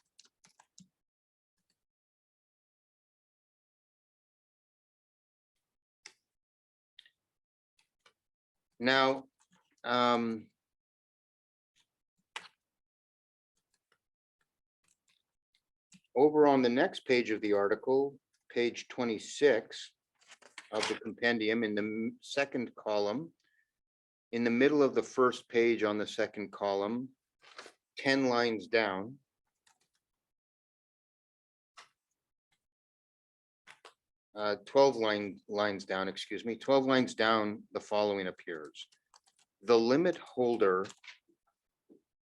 Now, over on the next page of the article, page 26 of the compendium, in the second column, in the middle of the first page on the second column, 10 lines down, uh, 12 lines down, excuse me, 12 lines down, the following appears. The limit holder,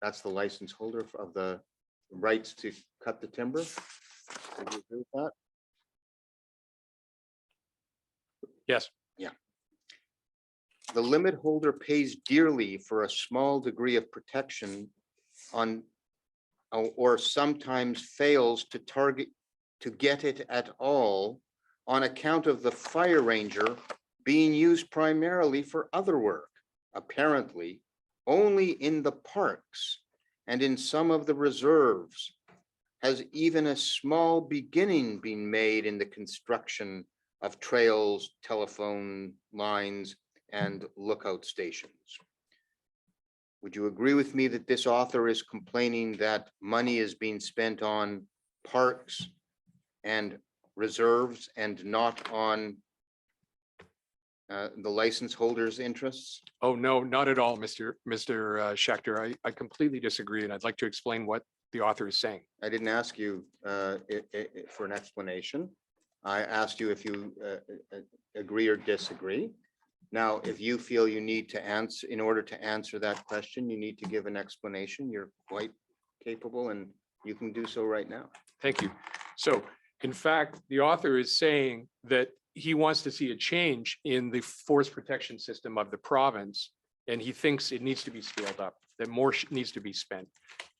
that's the license holder of the rights to cut the timber. Would you agree with that? Yes. Yeah. The limit holder pays dearly for a small degree of protection on, or sometimes fails to get it at all on account of the fire ranger being used primarily for other work, apparently only in the parks and in some of the reserves has even a small beginning been made in the construction of trails, telephone lines, and lookout stations. Would you agree with me that this author is complaining that money is being spent on parks and reserves and not on the license holder's interests? Oh, no, not at all, Mr. Schechter. I completely disagree, and I'd like to explain what the author is saying. I didn't ask you for an explanation. I asked you if you agree or disagree. Now, if you feel you need to answer, in order to answer that question, you need to give an explanation. You're quite capable and you can do so right now. Thank you. So in fact, the author is saying that he wants to see a change in the forest protection system of the province, and he thinks it needs to be scaled up, that more needs to be spent.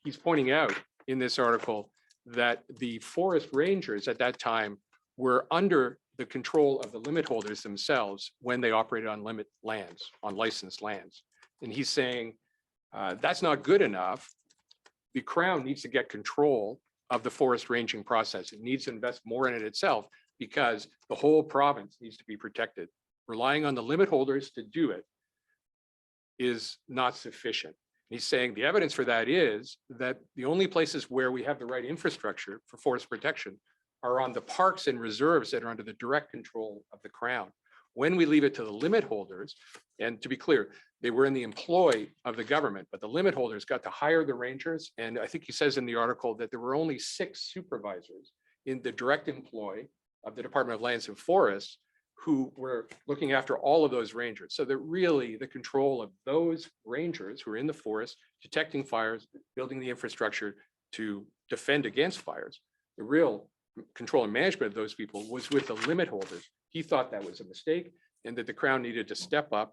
He's pointing out in this article that the forest rangers at that time were under the control of the limit holders themselves when they operated on limit lands, on licensed lands. And he's saying that's not good enough. The Crown needs to get control of the forest ranging process. It needs to invest more in it itself because the whole province needs to be protected. Relying on the limit holders to do it is not sufficient. And he's saying the evidence for that is that the only places where we have the right infrastructure for forest protection are on the parks and reserves that are under the direct control of the Crown. When we leave it to the limit holders, and to be clear, they were in the employ of the government, but the limit holders got to hire the rangers. And I think he says in the article that there were only 6 supervisors in the direct employ of the Department of Lands and Forests who were looking after all of those rangers. So that really the control of those rangers who are in the forest, detecting fires, building the infrastructure to defend against fires, the real control and management of those people was with the limit holders. He thought that was a mistake and that the Crown needed to step up,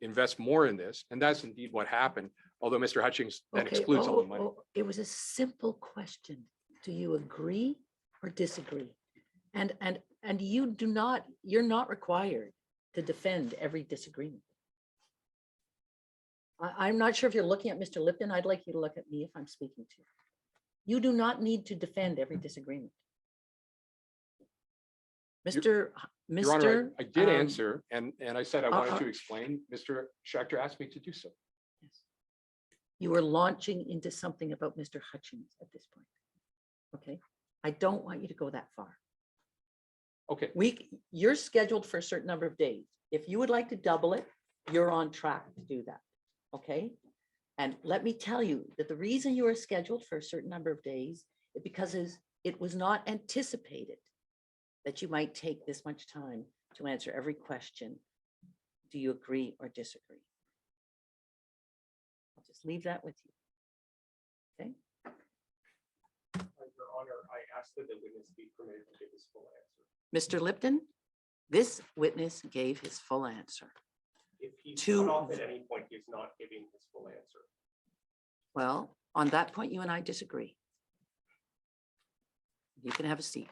invest more in this. And that's indeed what happened. Although Mr. Hutchings then excludes all the money. It was a simple question. Do you agree or disagree? And you do not, you're not required to defend every disagreement. I'm not sure if you're looking at Mr. Lipton. I'd like you to look at me if I'm speaking to you. You do not need to defend every disagreement. Your Honor, I did answer, and I said I wanted to explain. Mr. Schechter asked me to do so. Yes. You were launching into something about Mr. Hutchings at this point. Okay, I don't want you to go that far. Okay, You're scheduled for a certain number of days. If you would like to double it, you're on track to do that. Okay, and let me tell you that the reason you are scheduled for a certain number of days is because it was not anticipated that you might take this much time to answer every question. Do you agree or disagree? I'll just leave that with you. Okay. Your Honor, I asked that the witness be permitted to give his full answer. Mr. Lipton, this witness gave his full answer. If he's To- cut off at any point, he's not giving his full answer. Well, on that point, you and I disagree. You can have a seat.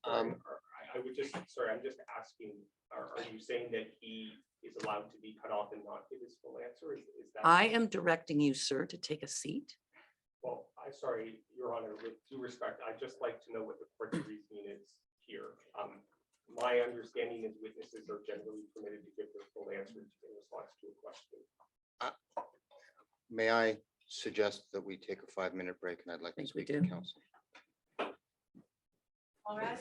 I would just, sorry, I'm just asking, are you saying that he is allowed to be cut off and not give his full answer? Is that? I am directing you, sir, to take a seat. Well, I'm sorry, Your Honor, with due respect, I'd just like to know what the court's reasoning is here. My understanding is witnesses are generally permitted to give their full answer in response to a question. May I suggest that we take a 5-minute break and I'd like to Think we speak to do. counsel. All right.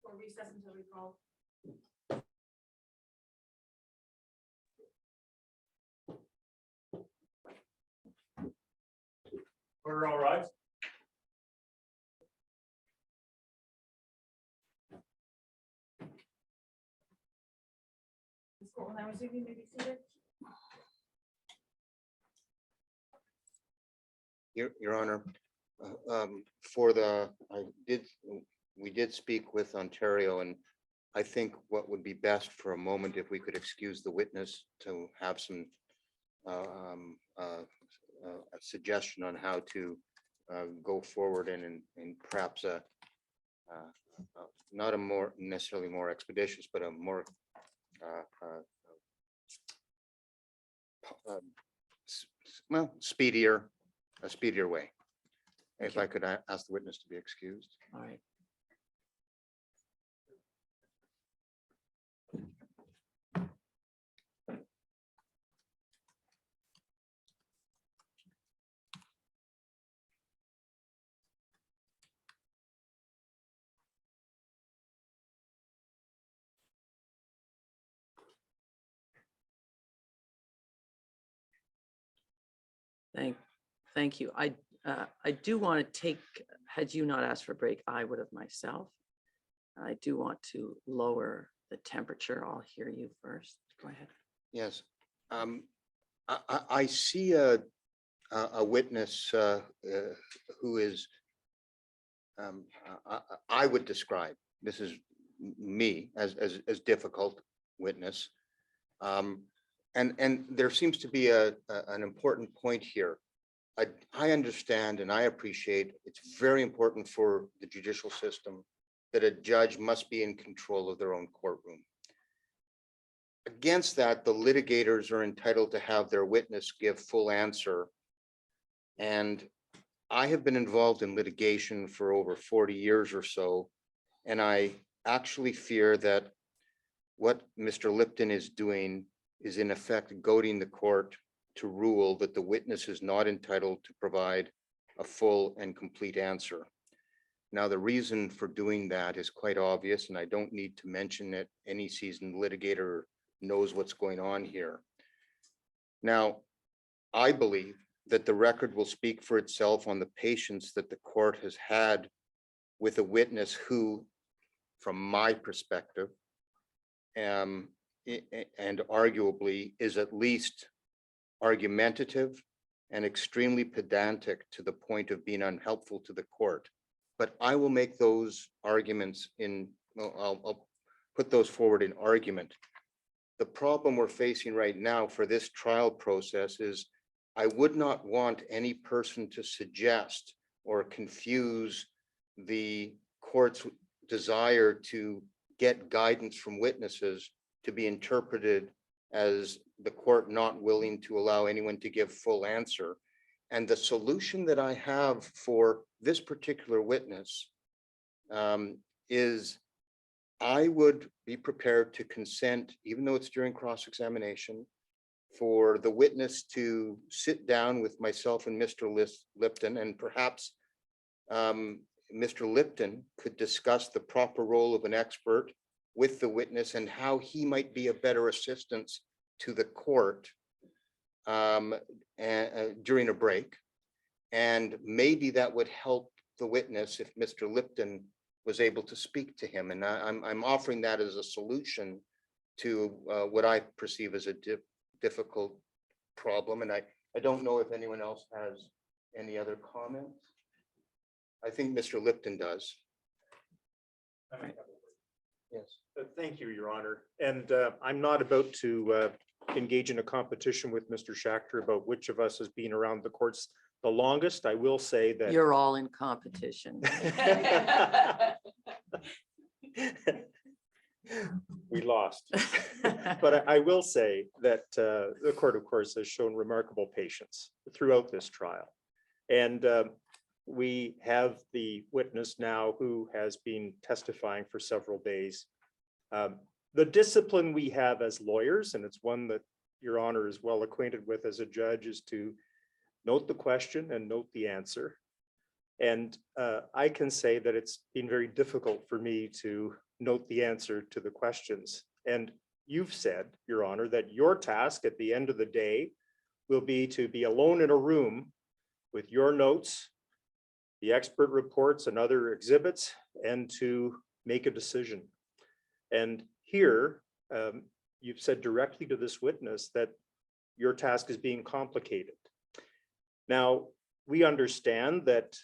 Or recess until we call. Order all rise. Ms. Corwin, I was thinking maybe seated. Your Honor, we did speak with Ontario, and I think what would be best for a moment if we could excuse the witness to have some a suggestion on how to go forward and perhaps not a more necessarily more expeditious, but a more speedier way. If I could ask the witness to be excused. All right. Thank you. I do want to take, had you not asked for a break, I would have myself. I do want to lower the temperature. I'll hear you first. Go ahead. Yes. I see a witness who is, I would describe, this is me, as difficult witness. And there seems to be an important point here. I understand and I appreciate it's very important for the judicial system that a judge must be in control of their own courtroom. Against that, the litigators are entitled to have their witness give full answer. And I have been involved in litigation for over 40 years or so, and I actually fear that what Mr. Lipton is doing is in effect goading the court to rule that the witness is not entitled to provide a full and complete answer. Now, the reason for doing that is quite obvious, and I don't need to mention it. Any seasoned litigator knows what's going on here. Now, I believe that the record will speak for itself on the patience that the court has had with a witness who, from my perspective, and arguably is at least argumentative and extremely pedantic to the point of being unhelpful to the court. But I will make those arguments in, I'll put those forward in argument. The problem we're facing right now for this trial process is I would not want any person to suggest or confuse the court's desire to get guidance from witnesses to be interpreted as the court not willing to allow anyone to give full answer. And the solution that I have for this particular witness is I would be prepared to consent, even though it's during cross-examination, for the witness to sit down with myself and Mr. Lipton, and perhaps Mr. Lipton could discuss the proper role of an expert with the witness and how he might be a better assistance to the court during a break. And maybe that would help the witness if Mr. Lipton was able to speak to him. And I'm offering that as a solution to what I perceive as a difficult problem. And I don't know if anyone else has any other comments. I think Mr. Lipton does. Yes. Thank you, Your Honor. And I'm not about to engage in a competition with Mr. Schachter about which of us has been around the courts the longest. I will say that You're all in competition. we lost. But I will say that the court, of course, has shown remarkable patience throughout this trial. And we have the witness now who has been testifying for several days. The discipline we have as lawyers, and it's one that Your Honor is well acquainted with as a judge, is to note the question and note the answer. And I can say that it's been very difficult for me to note the answer to the questions. And you've said, Your Honor, that your task at the end of the day will be to be alone in a room with your notes, the expert reports and other exhibits, and to make a decision. And here, you've said directly to this witness that your task is being complicated. Now, we understand that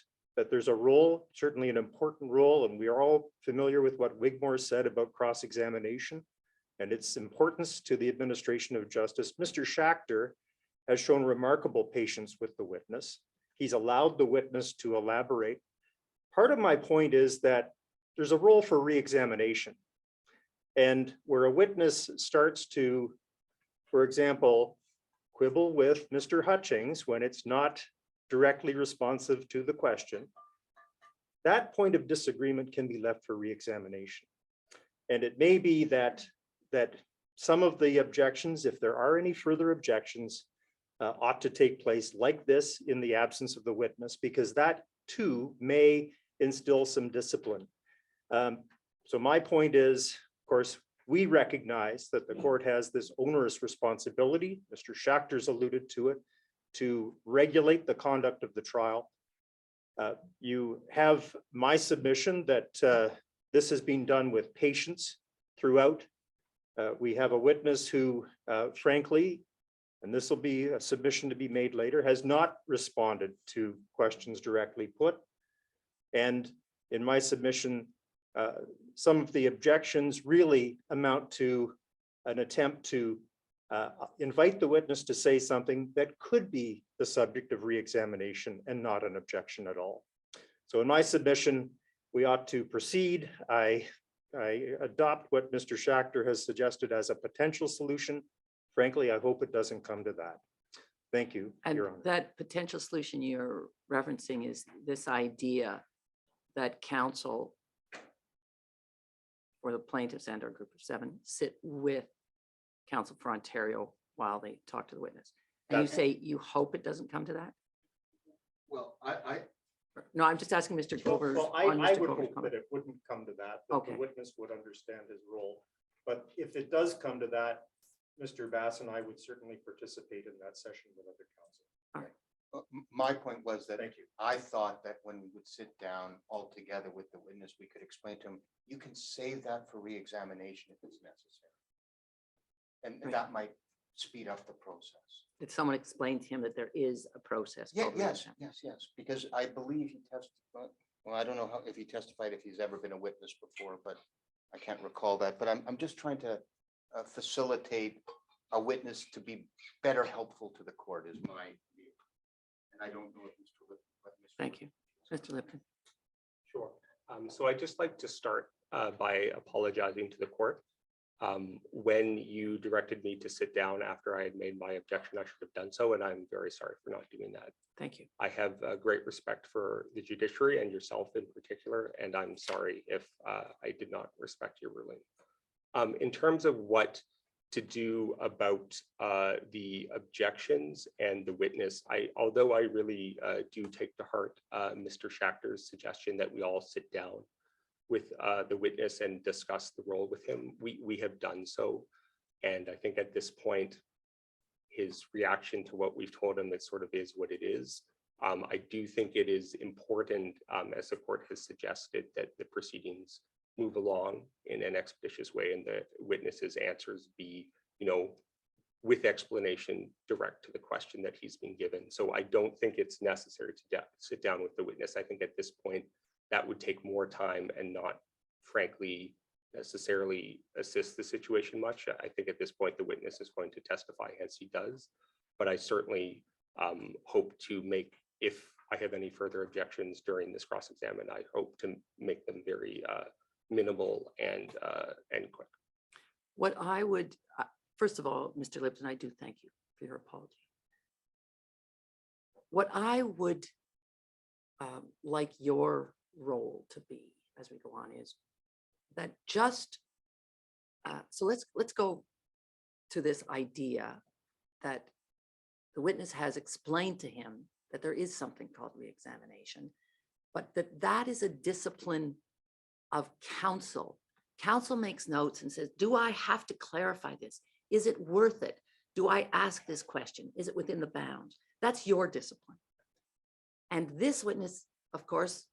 there's a role, certainly an important role, and we are all familiar with what Wigmore said about cross-examination and its importance to the administration of justice. Mr. Schachter has shown remarkable patience with the witness. He's allowed the witness to elaborate. Part of my point is that there's a role for re-examination. And where a witness starts to, for example, quibble with Mr. Hutchings when it's not directly responsive to the question, that point of disagreement can be left for re-examination. And it may be that some of the objections, if there are any further objections, ought to take place like this in the absence of the witness, because that too may instill some discipline. So my point is, of course, we recognize that the court has this onerous responsibility. Mr. Schachter's alluded to it, to regulate the conduct of the trial. You have my submission that this has been done with patience throughout. We have a witness who, frankly, and this will be a submission to be made later, has not responded to questions directly put. And in my submission, some of the objections really amount to an attempt to invite the witness to say something that could be the subject of re-examination and not an objection at all. So in my submission, we ought to proceed. I adopt what Mr. Schachter has suggested as a potential solution. Frankly, I hope it doesn't come to that. Thank you, And Your Honor. that potential solution you're referencing is this idea that counsel or the plaintiffs and our group of 7 sit with counsel for Ontario while they talk to the witness. And you That's- say you hope it doesn't come to that? Well, I No, I'm just asking Mr. Gover's. Well, I on Mr. would Gover's hope comment. that it wouldn't come to that the Okay. witness would understand his role. But if it does come to that, Mr. Bass and I would certainly participate in that session with other counsel. my point was that Thank you. I thought that when we would sit down all together with the witness, we could explain to him, you can save that for re-examination if it's necessary. And Right. that might speed up the process. Did someone explain to him that there is a process? Yeah, called yes, re-exam? yes, because I believe he testified, well, I don't know how, if he testified, if he's ever been a witness before, but I can't recall that, but I'm just trying to facilitate a witness to be better helpful to the court is my view. And I don't know if Mr. Lipton. what Mr. Thank you. Mr. Lipton. Sure. So I'd just like to start by apologizing to the court. When you directed me to sit down after I had made my objection, I should have done so, and I'm very sorry for not doing that. Thank you. I have great respect for the judiciary and yourself in particular, and I'm sorry if I did not respect your ruling. In terms of what to do about the objections and the witness, although I really do take to heart Mr. Schachter's suggestion that we all sit down with the witness and discuss the role with him, we have done so. And I think at this point, his reaction to what we've told him, it sort of is what it is. I do think it is important, as the court has suggested, that the proceedings move along in an expeditious way and the witness's answers be, with explanation direct to the question that he's been given. So I don't think it's necessary to sit down with the witness. I think at this point, that would take more time and not, frankly, necessarily assist the situation much. I think at this point, the witness is going to testify as he does, but I certainly hope to make, if I have any further objections during this cross-examen, I hope to make them very minimal and quick. What I would, first of all, Mr. Lipton, I do thank you for your apology. What I would like your role to be as we go on is that just, so let's go to this idea that the witness has explained to him that there is something called re-examination, but that is a discipline of counsel. Counsel makes notes and says, do I have to clarify this? Is it worth it? Do I ask this question? Is it within the bounds? That's your discipline. And this witness, of course,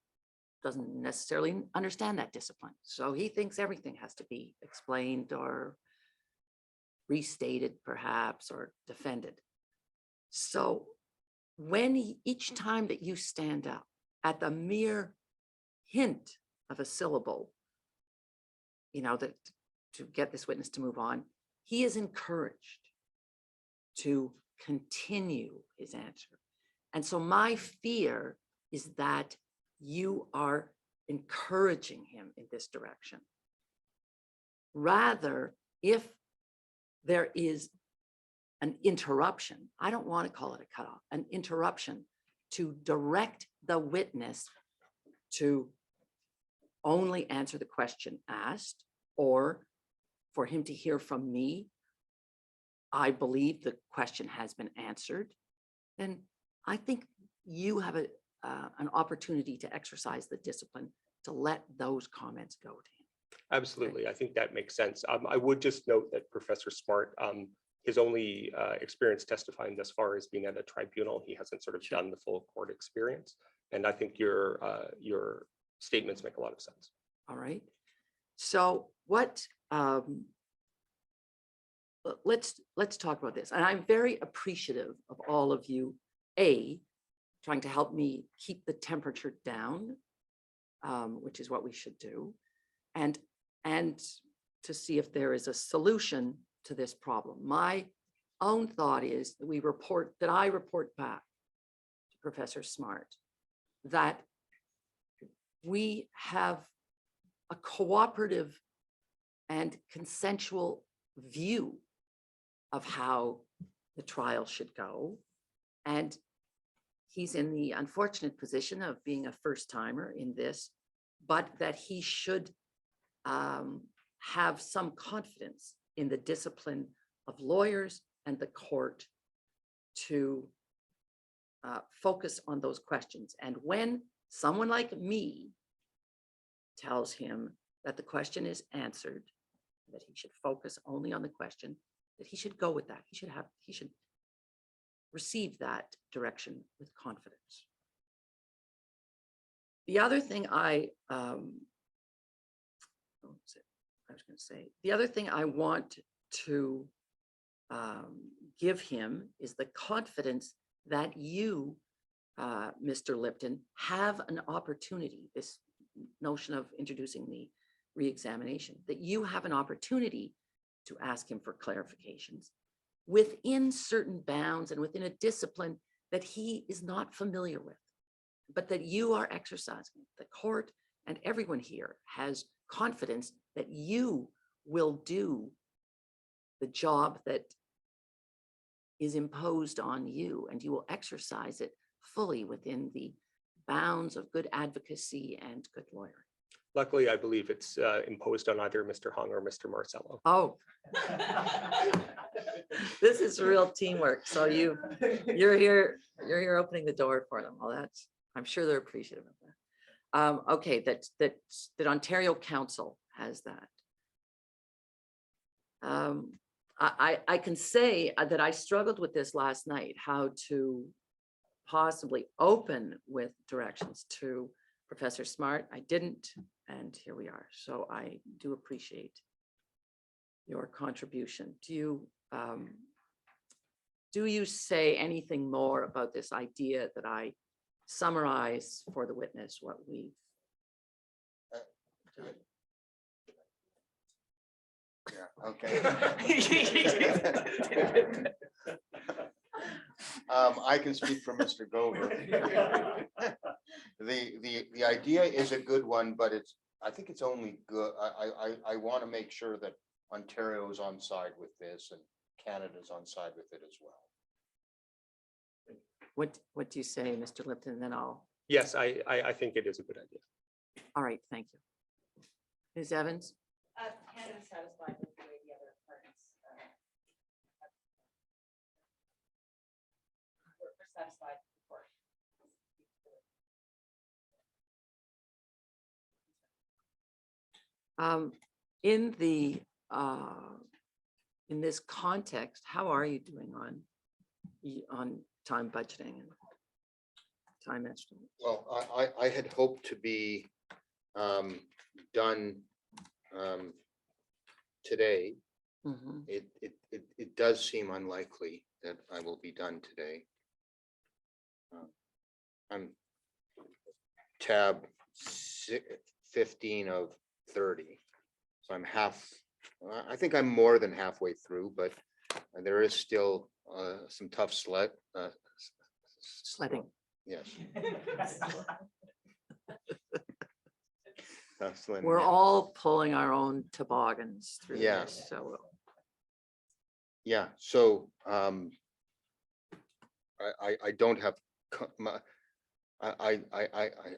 doesn't necessarily understand that discipline. So he thinks everything has to be explained or restated perhaps, or defended. So when each time that you stand up at the mere hint of a syllable, that to get this witness to move on, he is encouraged to continue his answer. And so my fear is that you are encouraging him in this direction. Rather, if there is an interruption, I don't want to call it a cutoff, an interruption to direct the witness to only answer the question asked, or for him to hear from me, I believe the question has been answered, then I think you have an opportunity to exercise the discipline to let those comments go to him. Absolutely. I think that makes sense. I would just note that Professor Smart, his only experience testifying thus far has been at a tribunal. He hasn't sort of done the full court experience. And I think your statements make a lot of sense. All right. So what, let's talk about this. And I'm very appreciative of all of you, trying to help me keep the temperature down, which is what we should do, and to see if there is a solution to this problem. My own thought is that I report back to Professor Smart that we have a cooperative and consensual view of how the trial should go. And he's in the unfortunate position of being a first timer in this, but that he should have some confidence in the discipline of lawyers and the court to focus on those questions. And when someone like me tells him that the question is answered, that he should focus only on the question, that he should go with that. He should receive that direction with confidence. The other thing the other thing I want to give him is the confidence that you, Mr. Lipton, have an opportunity, this notion of introducing the re-examination, that you have an opportunity to ask him for clarifications within certain bounds and within a discipline that he is not familiar with, but that you are exercising. The court and everyone here has confidence that you will do the job that is imposed on you, and you will exercise it fully within the bounds of good advocacy and good lawyering. Luckily, I believe it's imposed on either Mr. Hung or Mr. Marcello. Oh, this is real teamwork. So you're here opening the door for them. Well, I'm sure they're appreciative of that. Okay, that Ontario Council has that. I can say that I struggled with this last night, how to possibly open with directions to Professor Smart. I didn't, and here we are. So I do appreciate your contribution. Do you say anything more about this idea that I summarize for the witness what we've done? Yeah, okay. I can speak for Mr. Gover. The idea is a good one, but I think it's only good. I want to make sure that Ontario is on side with this and Canada's on side with it as well. What do you say, Mr. Lipton? And then I'll. Yes, I think it is a good idea. All right, thank you. Ms. Evans? Canada's satisfied with the way the other parties. We're satisfied with the court. In this context, how are you doing on time budgeting and time estimates? Well, I had hoped to be done today. Mhm. It does seem unlikely that I will be done today. I'm tab 15 of 30. So I'm I think I'm more than halfway through, but there is still some tough Sledding. Yes. Tough sledding, We're yeah. all pulling our own toboggans through Yeah. this, so Yeah, so I don't have, I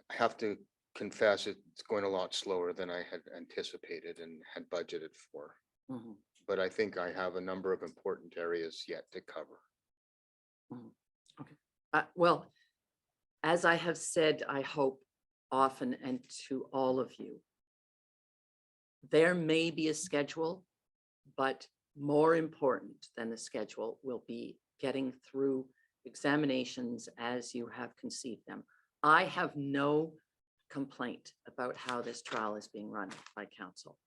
have to confess it's going a lot slower than I had anticipated and had budgeted for. mhm. But I think I have a number of important areas yet to cover. Well, as I have said, I hope often and to all of you, there may be a schedule, but more important than the schedule will be getting through examinations as you have conceived them. I have no complaint about how this trial is being run by council.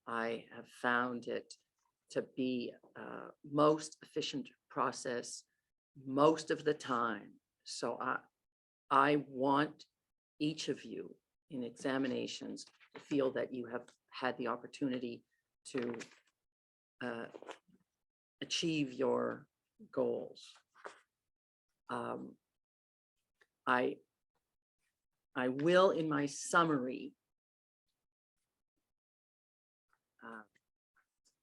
I have found it to be most efficient process most of the time. So I want each of you in examinations to feel that you have had the opportunity to achieve your goals. I will, in my summary,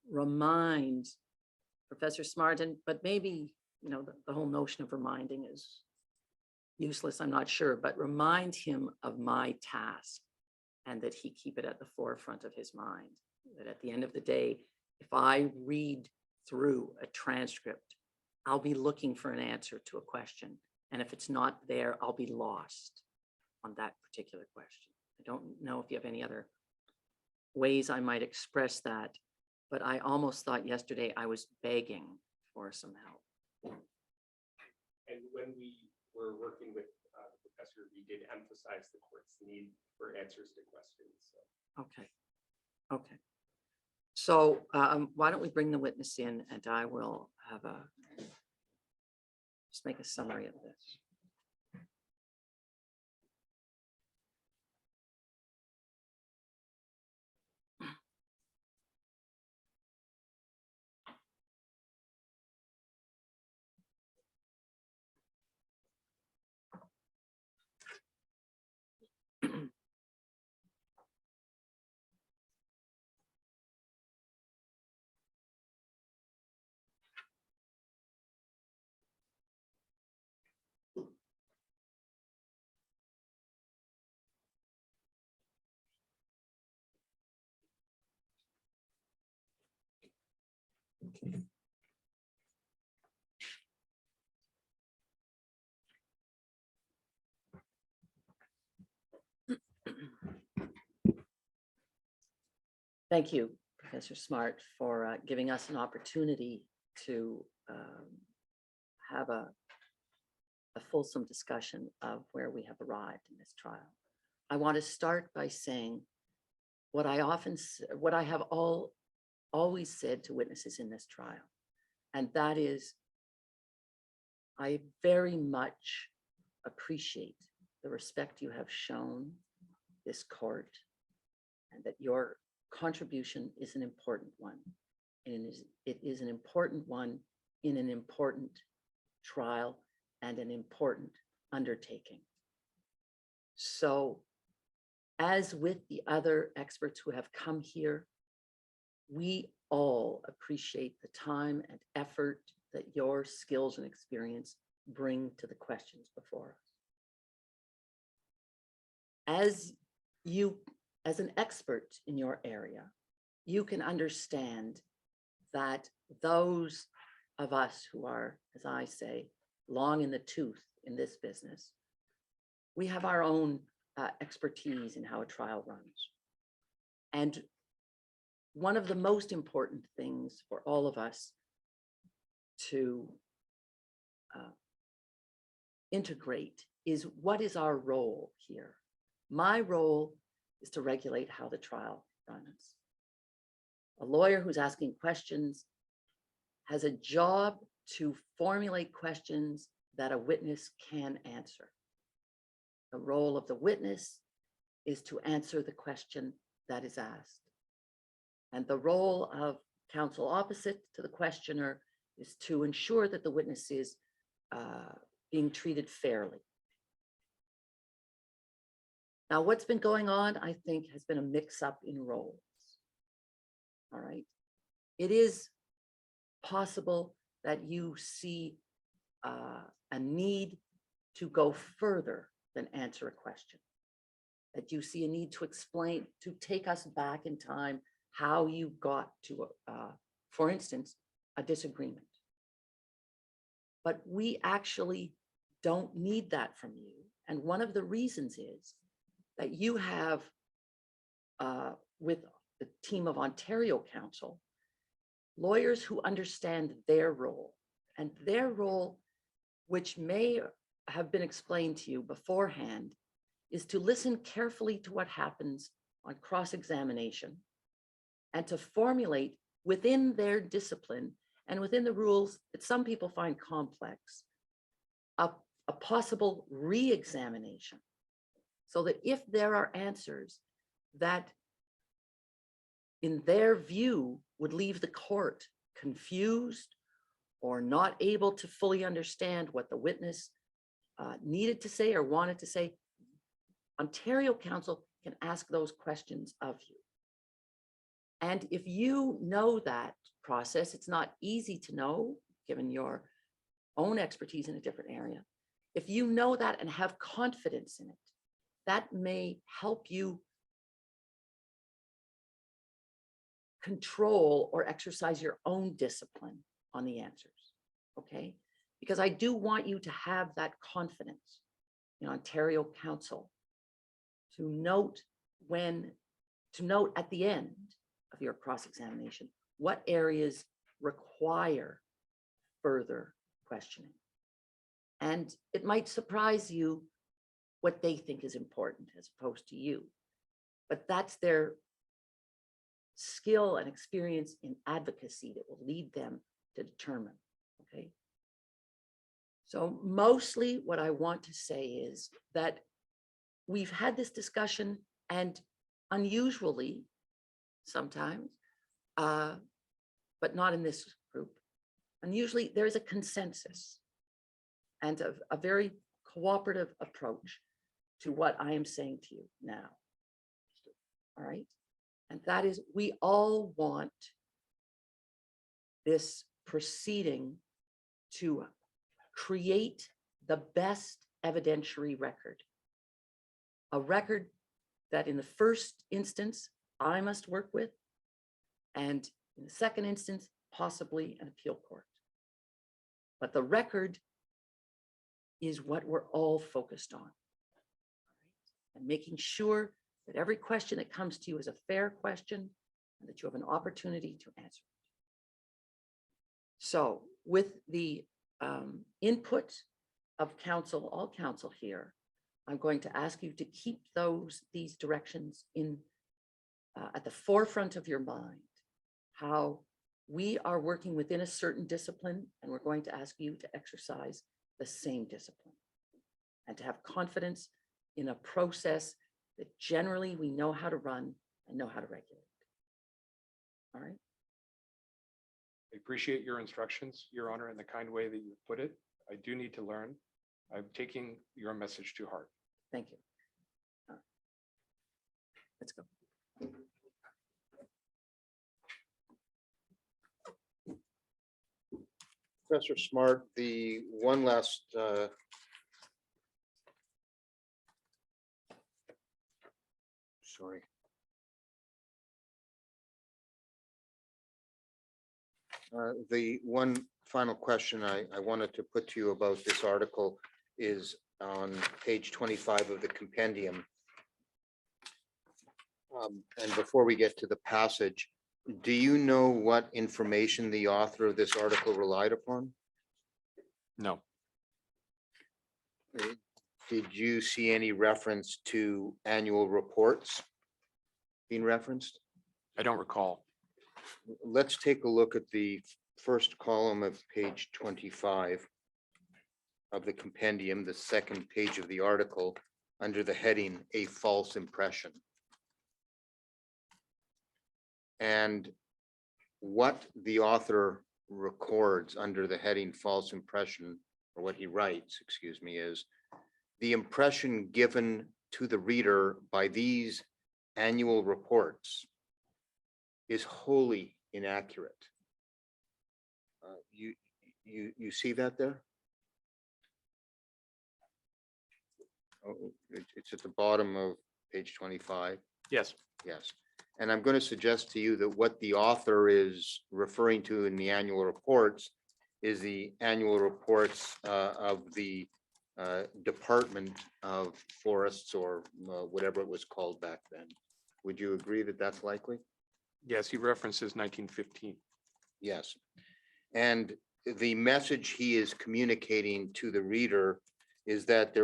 remind Professor Smart, but maybe, you know, the whole notion of reminding is useless, I'm not sure, but remind him of my task and that he keep it at the forefront of his mind. That at the end of the day, if I read through a transcript, I'll be looking for an answer to a question. And if it's not there, I'll be lost on that particular question. I don't know if you have any other ways I might express that, but I almost thought yesterday I was begging for some help. And when we were working with the professor, we did emphasize the court's need for answers to questions. So. Okay. Okay. So why don't we bring the witness in and I will have just make a summary of this. Thank you, Professor Smart, for giving us an opportunity to have a fulsome discussion of where we have arrived in this trial. I want to start by saying what I have always said to witnesses in this trial, and that is, I very much appreciate the respect you have shown this court and that your contribution is an important one. And it is an important one in an important trial and an important undertaking. So as with the other experts who have come here, we all appreciate the time and effort that your skills and experience bring to the questions before us. As an expert in your area, you can understand that those of us who are, as I say, long in the tooth in this business, we have our own expertise in how a trial runs. And one of the most important things for all of us to integrate is, what is our role here? My role is to regulate how the trial runs. A lawyer who's asking questions has a job to formulate questions that a witness can answer. The role of the witness is to answer the question that is asked. And the role of counsel opposite to the questioner is to ensure that the witness is being treated fairly. Now, what's been going on, I think, has been a mix-up in roles. All right. It is possible that you see a need to go further than answer a question, that you see a need to explain, to take us back in time, how you got to, for instance, a disagreement. But we actually don't need that from you. And one of the reasons is that you have, with the team of Ontario Council, lawyers who understand their role, and their role, which may have been explained to you beforehand, is to listen carefully to what happens on cross-examination and to formulate within their discipline and within the rules that some people find complex, a possible re-examination, so that if there are answers that in their view would leave the court confused or not able to fully understand what the witness needed to say or wanted to say, Ontario Council can ask those questions of you. And if you know that process, it's not easy to know, given your own expertise in a different area. If you know that and have confidence in it, that may help you control or exercise your own discipline on the answers, okay? Because I do want you to have that confidence in Ontario Council to note at the end of your cross-examination what areas require further questioning. And it might surprise you what they think is important as opposed to you, but that's their skill and experience in advocacy that will lead them to determine, okay? So mostly what I want to say is that we've had this discussion, and unusually sometimes, but not in this group, unusually there is a consensus and a very cooperative approach to what I am saying to you now. All right. And that is, we all want this proceeding to create the best evidentiary record. A record that in the first instance, I must work with, and in the second instance, possibly an appeal court. But the record is what we're all focused on. And making sure that every question that comes to you is a fair question and that you have an opportunity to answer it. So with the input of council, all council here, I'm going to ask you to keep these directions in at the forefront of your mind, how we are working within a certain discipline, and we're going to ask you to exercise the same discipline and to have confidence in a process that generally we know how to run and know how to regulate. All right. I appreciate your instructions, Your Honor, in the kind way that you put it. I do need to learn. I'm taking your message to heart. Thank you. All right. Let's go. Professor Smart, the one last sorry. The one final question I wanted to put to you about this article is on page 25 of the compendium. And before we get to the passage, do you know what information the author of this article relied upon? No, Did you see any reference to annual reports being referenced? I don't recall. Let's take a look at the first column of page 25 of the compendium, the second page of the article, under the heading, "A False Impression." And what the author records under the heading "False Impression," or what he writes, excuse me, is the impression given to the reader by these annual reports is wholly inaccurate. You see that there? Oh, it's at the bottom of page 25. Yes, Yes. And I'm going to suggest to you that what the author is referring to in the annual reports is the annual reports of the Department of Forests, or whatever it was called back then. Would you agree that that's likely? yes, he references 1915. Yes. And the message he is communicating to the reader is that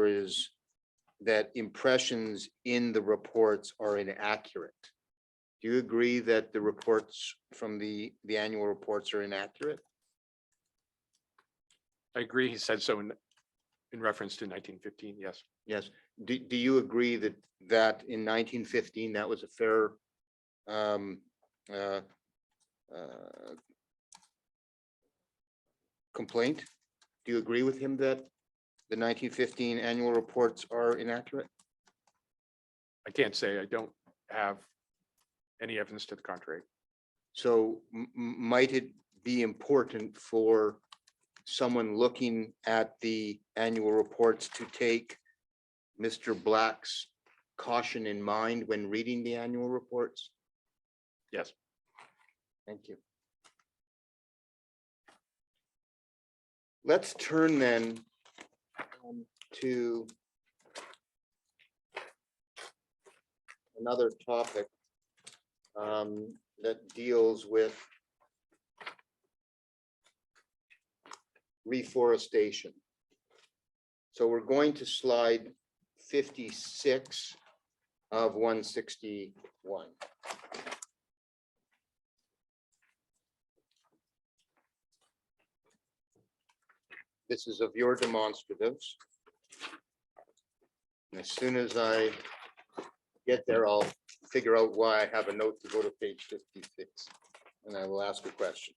that impressions in the reports are inaccurate. Do you agree that the reports from the annual reports are inaccurate? I agree. He said so in reference to 1915. Yes. Yes. Do you agree that in 1915, that was a fair um, uh, complaint? Do you agree with him that the 1915 annual reports are inaccurate? I can't say I don't have any evidence to the contrary. So might it be important for someone looking at the annual reports to take Mr. Black's caution in mind when reading the annual reports? Yes. Thank you. Let's turn then to another topic that deals with reforestation. So we're going to slide 56 of 161. This is of your demonstratives. And as soon as I get there, I'll figure out why I have a note to go to page 56, and I will ask a question.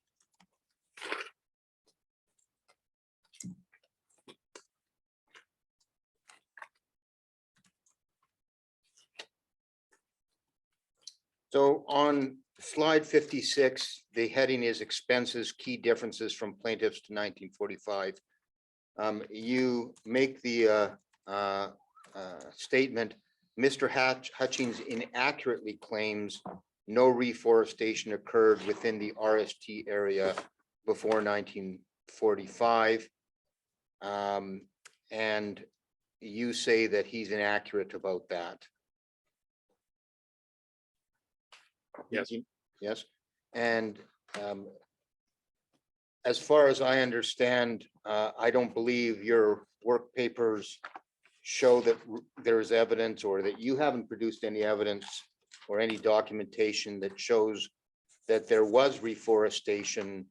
So on slide 56, the heading is expenses, key differences from plaintiffs to 1945. You make the statement, Mr. Hutchings inaccurately claims no reforestation occurred within the RST area before 1945. And you say that he's inaccurate about that. Yes. Yes, and as far as I understand, I don't believe your work papers show that there is evidence, or that you haven't produced any evidence or any documentation that shows that there was reforestation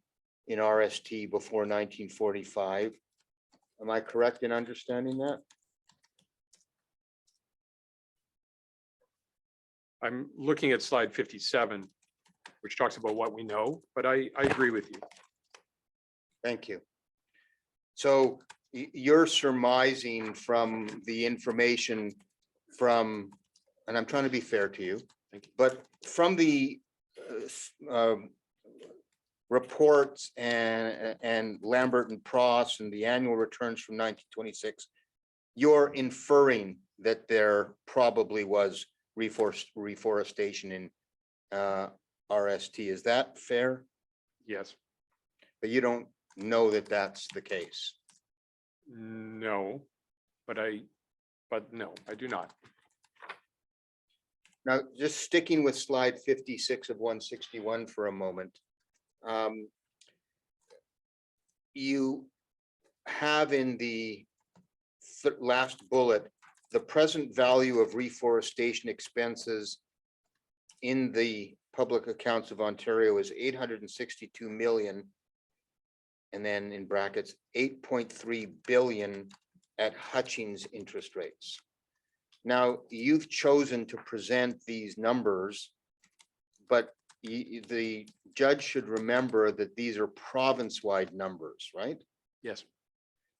in RST before 1945. Am I correct in understanding that? I'm looking at slide 57, which talks about what we know, but I agree with you. Thank you. So you're surmising from the information from, and I'm trying to be fair to you, but from the reports and Lambert and Pross and the annual returns from 1926, you're inferring that there probably was reforestation in RST. Is that fair? Yes. But you don't know that that's the case. No, but no, I do not. Now, just sticking with slide 56 of 161 for a moment. You have in the last bullet, the present value of reforestation expenses in the public accounts of Ontario is 862 million. And then in brackets, 8.3 billion at Hutchings interest rates. Now, you've chosen to present these numbers, but the judge should remember that these are province-wide numbers, right? Yes.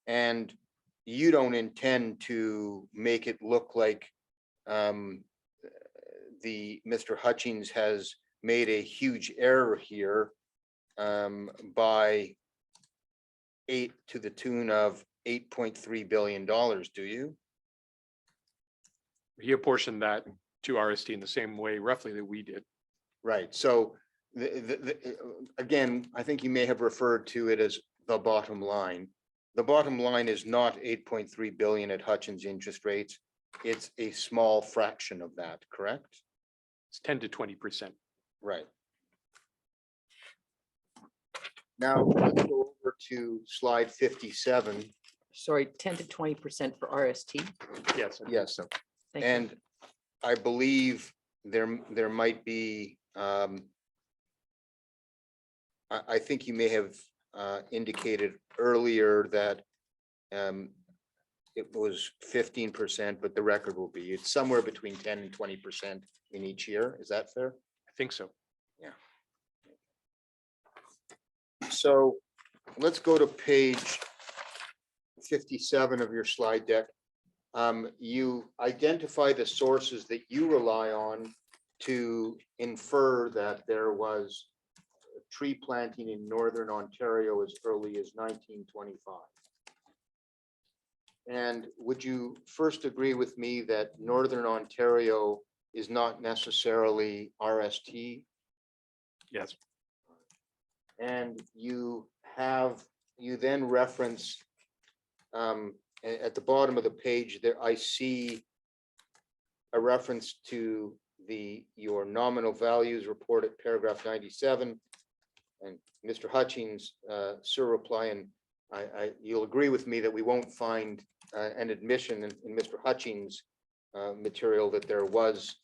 And you don't intend to make it look like Mr. Hutchings has made a huge error here by to the tune of $8.3 billion, do you? He apportioned that to RST in the same way roughly that we did. Right, so again, I think you may have referred to it as the bottom line. The bottom line is not 8.3 billion at Hutchins interest rates. It's a small fraction of that, correct? It's 10 to 20%. Right. Now, let's go over to slide 57. Sorry, 10 to 20% for RST. Yes. I think Yes. So Thank you. And I believe there might be, I think you may have indicated earlier that it was 15%, but the record will be, it's somewhere between 10 and 20% in each year. Is that fair? I think so. So let's go to page 57 of your slide deck. You identify the sources that you rely on to infer that there was tree planting in Northern Ontario as early as 1925. And would you first agree with me that Northern Ontario is not necessarily RST? Yes. And you then reference at the bottom of the page there, I see a reference to your nominal values report at paragraph 97. And Mr. Hutchings, sir, reply, and you'll agree with me that we won't find an admission in Mr. Hutchings' material that there was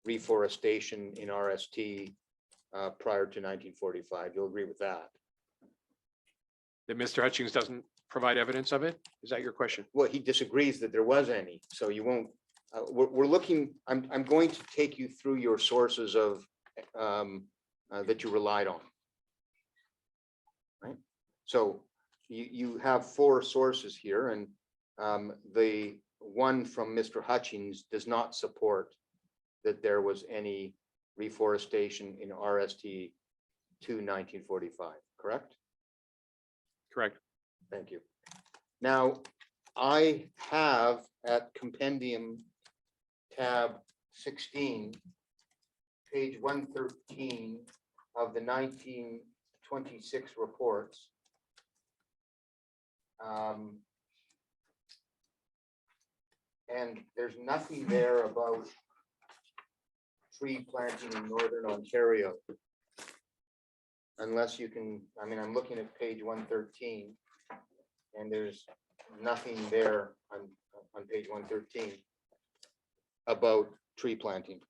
reforestation in RST prior to 1945. You'll agree with that? That Mr. Hutchings doesn't provide evidence of it? Is that your question? Well, he disagrees that there was any, so you won't, we're looking, I'm going to take you through your sources of, that you relied on. Right? So you have 4 sources here, and the one from Mr. Hutchings does not support that there was any reforestation in RST to 1945, correct? Correct. Thank you. Now, I have at compendium tab 16, page 113 of the 1926 reports. And there's nothing there about tree planting in Northern Ontario. Unless you can, I mean, I'm looking at page 113 and there's nothing there on page 113 about tree planting.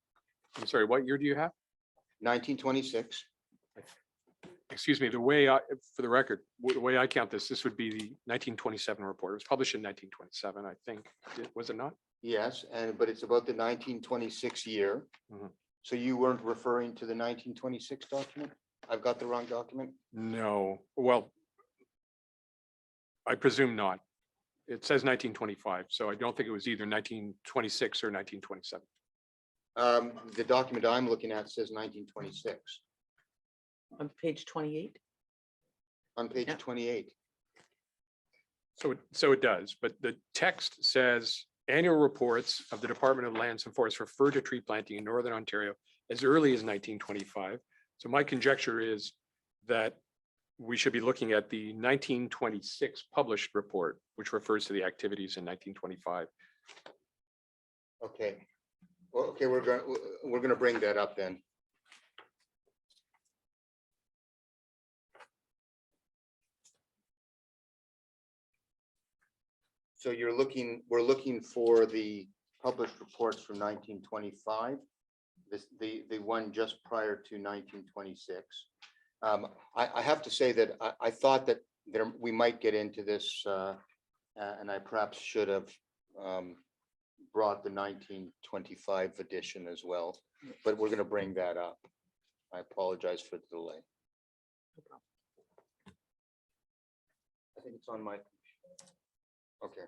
I'm sorry, what year do you have? 1926. Excuse me, the way for the record, the way I count this would be the 1927 report. It was published in 1927, I think. Was it not? Yes, but it's about the 1926 year. Mhm. So you weren't referring to the 1926 document? I've got the wrong document? No. Well, I presume not. It says 1925, so I don't think it was either 1926 or 1927. The document I'm looking at says 1926 On page 28. on page Yeah. 28. So it does, but the text says annual reports of the Department of Lands and Forests refer to tree planting in Northern Ontario as early as 1925. So my conjecture is that we should be looking at the 1926 published report, which refers to the activities in 1925. Okay. Well, okay, we're going to bring that up then. So we're looking for the published reports from 1925, the one just prior to 1926. I have to say that I thought that we might get into this, and I perhaps should have brought the 1925 edition as well, but we're going to bring that up. I apologize for the delay. I think it's on my. Okay.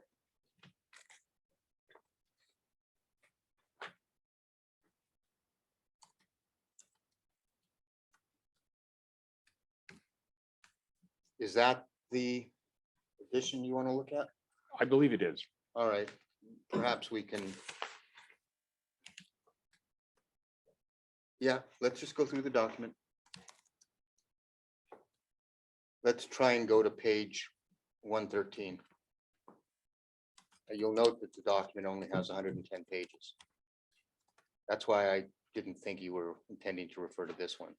Is that the edition you want to look at? I believe it is. All right, perhaps we can. Yeah, let's just go through the document. Let's try and go to page 113. You'll note that the document only has 110 pages. That's why I didn't think you were intending to refer to this one.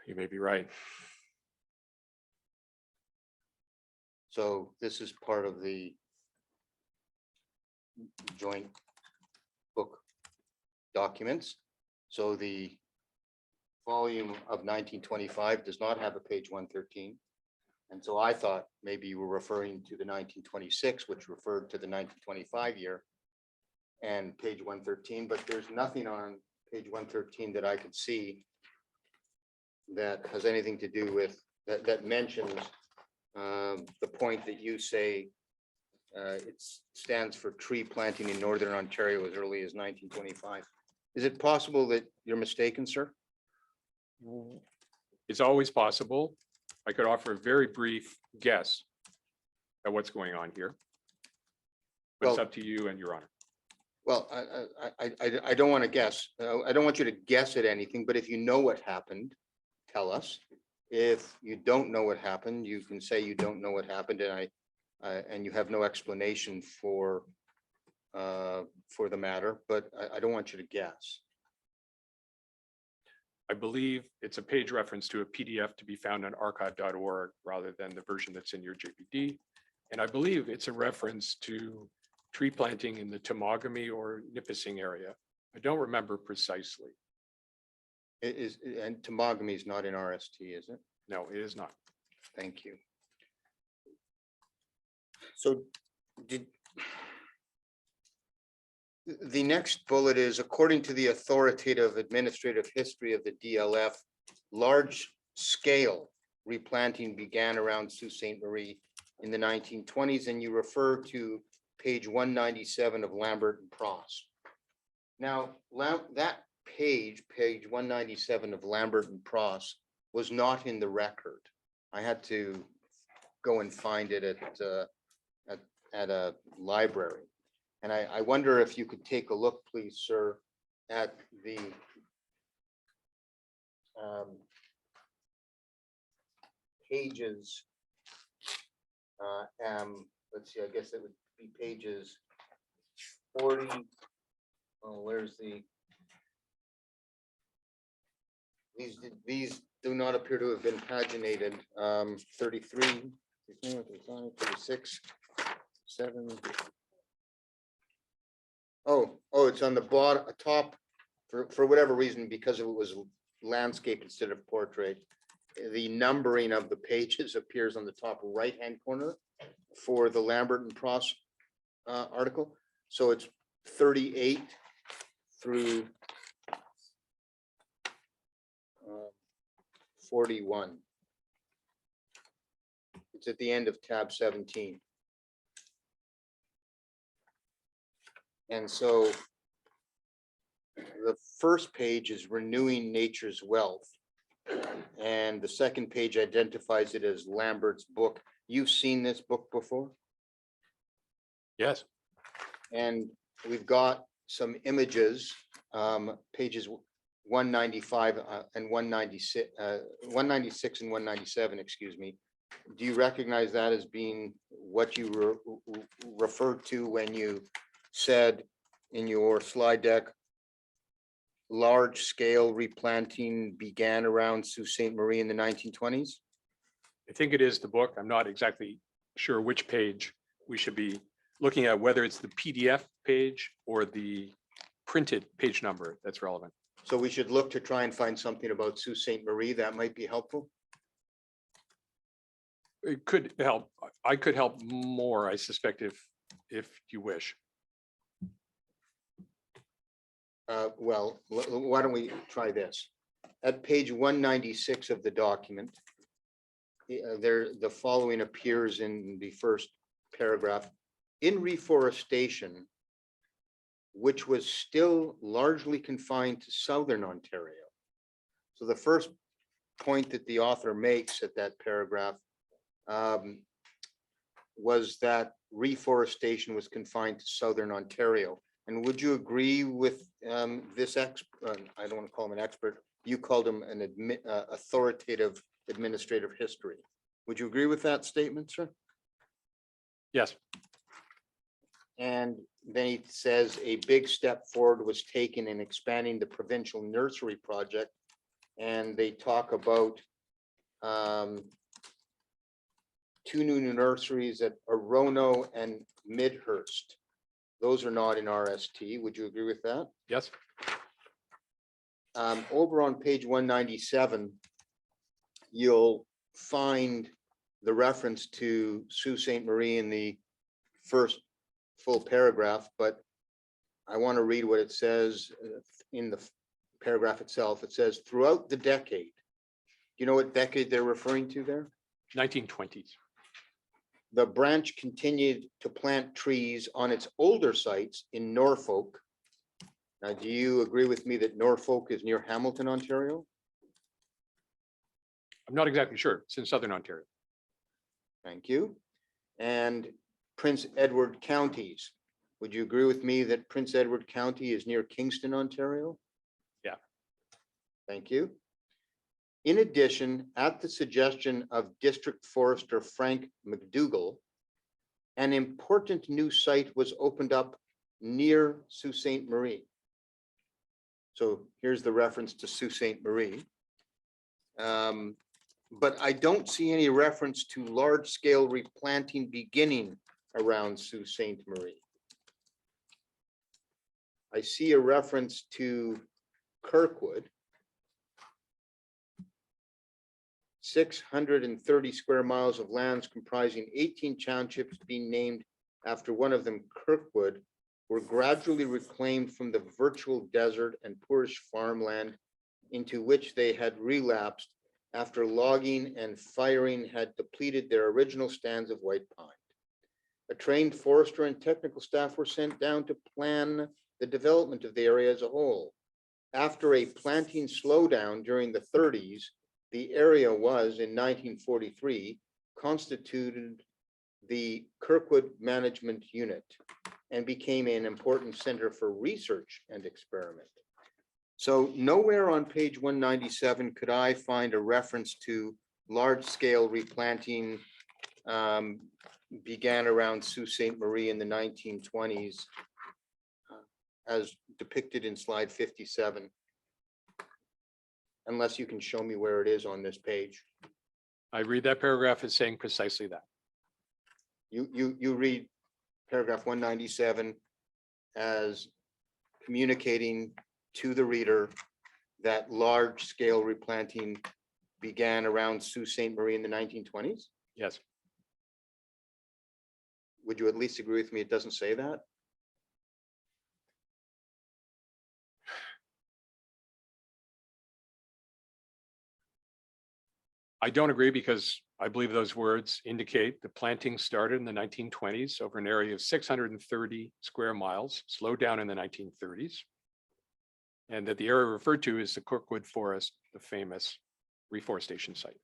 You may be right. So this is part of the joint book documents. So the volume of 1925 does not have a page 113. And so I thought maybe you were referring to the 1926, which referred to the 1925 year and page 113, but there's nothing on page 113 that I could see that has anything to do with, that mentions the point that you say it stands for tree planting in Northern Ontario as early as 1925. Is it possible that you're mistaken, sir? It's always possible. I could offer a very brief guess at what's going on here. But it's Well- up to you and your honor. Well, I don't want to guess. I don't want you to guess at anything, but if you know what happened, tell us. If you don't know what happened, you can say you don't know what happened and you have no explanation for the matter, but I don't want you to guess. I believe it's a page reference to a PDF to be found on archive.org rather than the version that's in your JPD. And I believe it's a reference to tree planting in the Temagami or Nipissing area. I don't remember precisely. It is, and Temagami is not in RST, is it? No, it is not. Thank you. So the next bullet is, according to the authoritative administrative history of the DLF, large scale replanting began around Sault Ste. Marie in the 1920s, and you refer to page 197 of Lambert and Pross. Now, that page 197 of Lambert and Pross was not in the record. I had to go and find it at a library. And I wonder if you could take a look, please, sir, at the pages. Let's see, I guess it would be pages 40. Oh, where's the? These do not appear to have been paginated. 33, 36, 7. Oh, it's on the bottom, top, for whatever reason, because it was landscape instead of portrait. The numbering of the pages appears on the top right-hand corner for the Lambert and Pross article. So it's 38 through 41. It's at the end of tab 17. And so the first page is renewing nature's wealth. And the second page identifies it as Lambert's book. You've seen this book before? Yes. And we've got some images, pages 195 and 196, 196 and 197, excuse me. Do you recognize that as being what you referred to when you said in your slide deck, large scale replanting began around Sault Ste. Marie in the 1920s? I think it is the book. I'm not exactly sure which page we should be looking at, whether it's the PDF page or the printed page number that's relevant. So we should look to try and find something about Sault Ste. Marie that might be helpful. It could help. I could help more, I suspect, if you wish. Well, why don't we try this? At page 196 of the document, the following appears in the first paragraph. In reforestation, which was still largely confined to Southern Ontario. So the first point that the author makes at that paragraph was that reforestation was confined to Southern Ontario. And would you agree with this expert? I don't want to call him an expert. You called him an authoritative administrative history. Would you agree with that statement, sir? Yes. And then he says a big step forward was taken in expanding the provincial nursery project and they talk about two new nurseries at Orono and Midhurst. Those are not in RST. Would you agree with that? Yes, Over on page 197, you'll find the reference to Sault Ste. Marie in the first full paragraph, but I want to read what it says in the paragraph itself. It says, throughout the decade. Do you know what decade they're referring to there? 1920s. The branch continued to plant trees on its older sites in Norfolk. Now, do you agree with me that Norfolk is near Hamilton, Ontario? I'm not exactly sure. It's in Southern Ontario. Thank you. And Prince Edward counties. Would you agree with me that Prince Edward County is near Kingston, Ontario? Yeah. Thank you. In addition, at the suggestion of District Forester Frank McDougall, an important new site was opened up near Sault Ste. Marie. So here's the reference to Sault Ste. Marie. But I don't see any reference to large-scale replanting beginning around Sault Ste. Marie. I see a reference to Kirkwood. 630 square miles of lands comprising 18 townships being named after one of them, Kirkwood, were gradually reclaimed from the virtual desert and poorish farmland into which they had relapsed after logging and firing had depleted their original stands of white pine. A trained forester and technical staff were sent down to plan the development of the area as a whole. After a planting slowdown during the 30s, the area was, in 1943, constituted the Kirkwood Management Unit and became an important center for research and experiment. So nowhere on page 197 could I find a reference to large-scale replanting began around Sault Ste. Marie in the 1920s, as depicted in slide 57. Unless you can show me where it is on this page. I read that paragraph as saying precisely that. You read paragraph 197 as communicating to the reader that large-scale replanting began around Sault Ste. Marie in the 1920s? Yes, Would you at least agree with me? It doesn't say that? I don't agree because I believe those words indicate the planting started in the 1920s over an area of 630 square miles, slowed down in the 1930s. And that the area referred to is the Kirkwood Forest, the famous reforestation site.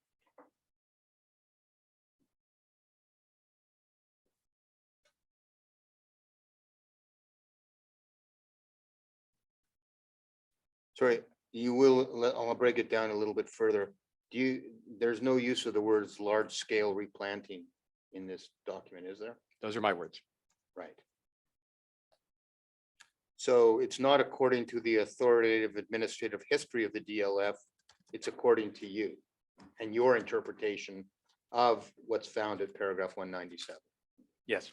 Sorry, I'll break it down a little bit further. There's no use of the words large-scale replanting in this document, is there? Those are my words. Right. So it's not according to the authoritative administrative history of the DLF, it's according to you and your interpretation of what's found at paragraph 197. Yes.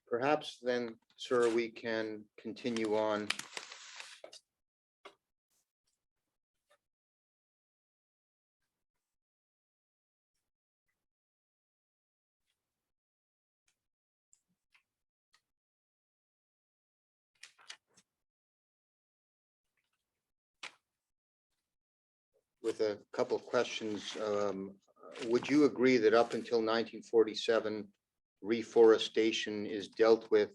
Perhaps then, sir, we can continue on. With a couple of questions. Would you agree that up until 1947, reforestation is dealt with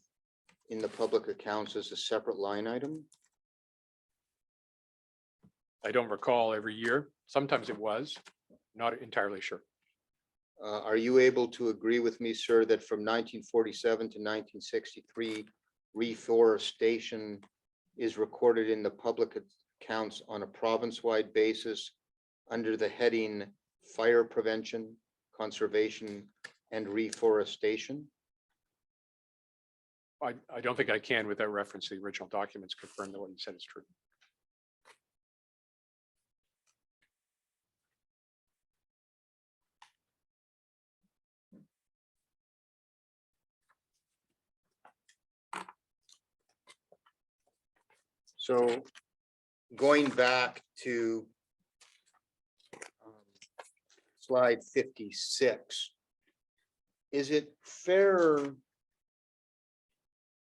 in the public accounts as a separate line item? I don't recall every year. Sometimes it was, not entirely sure. Are you able to agree with me, sir, that from 1947 to 1963, reforestation is recorded in the public accounts on a province-wide basis under the heading Fire Prevention, Conservation, and Reforestation? I don't think I can, without reference to the original documents, confirm that what you said is true. So going back to slide 56, is it fair,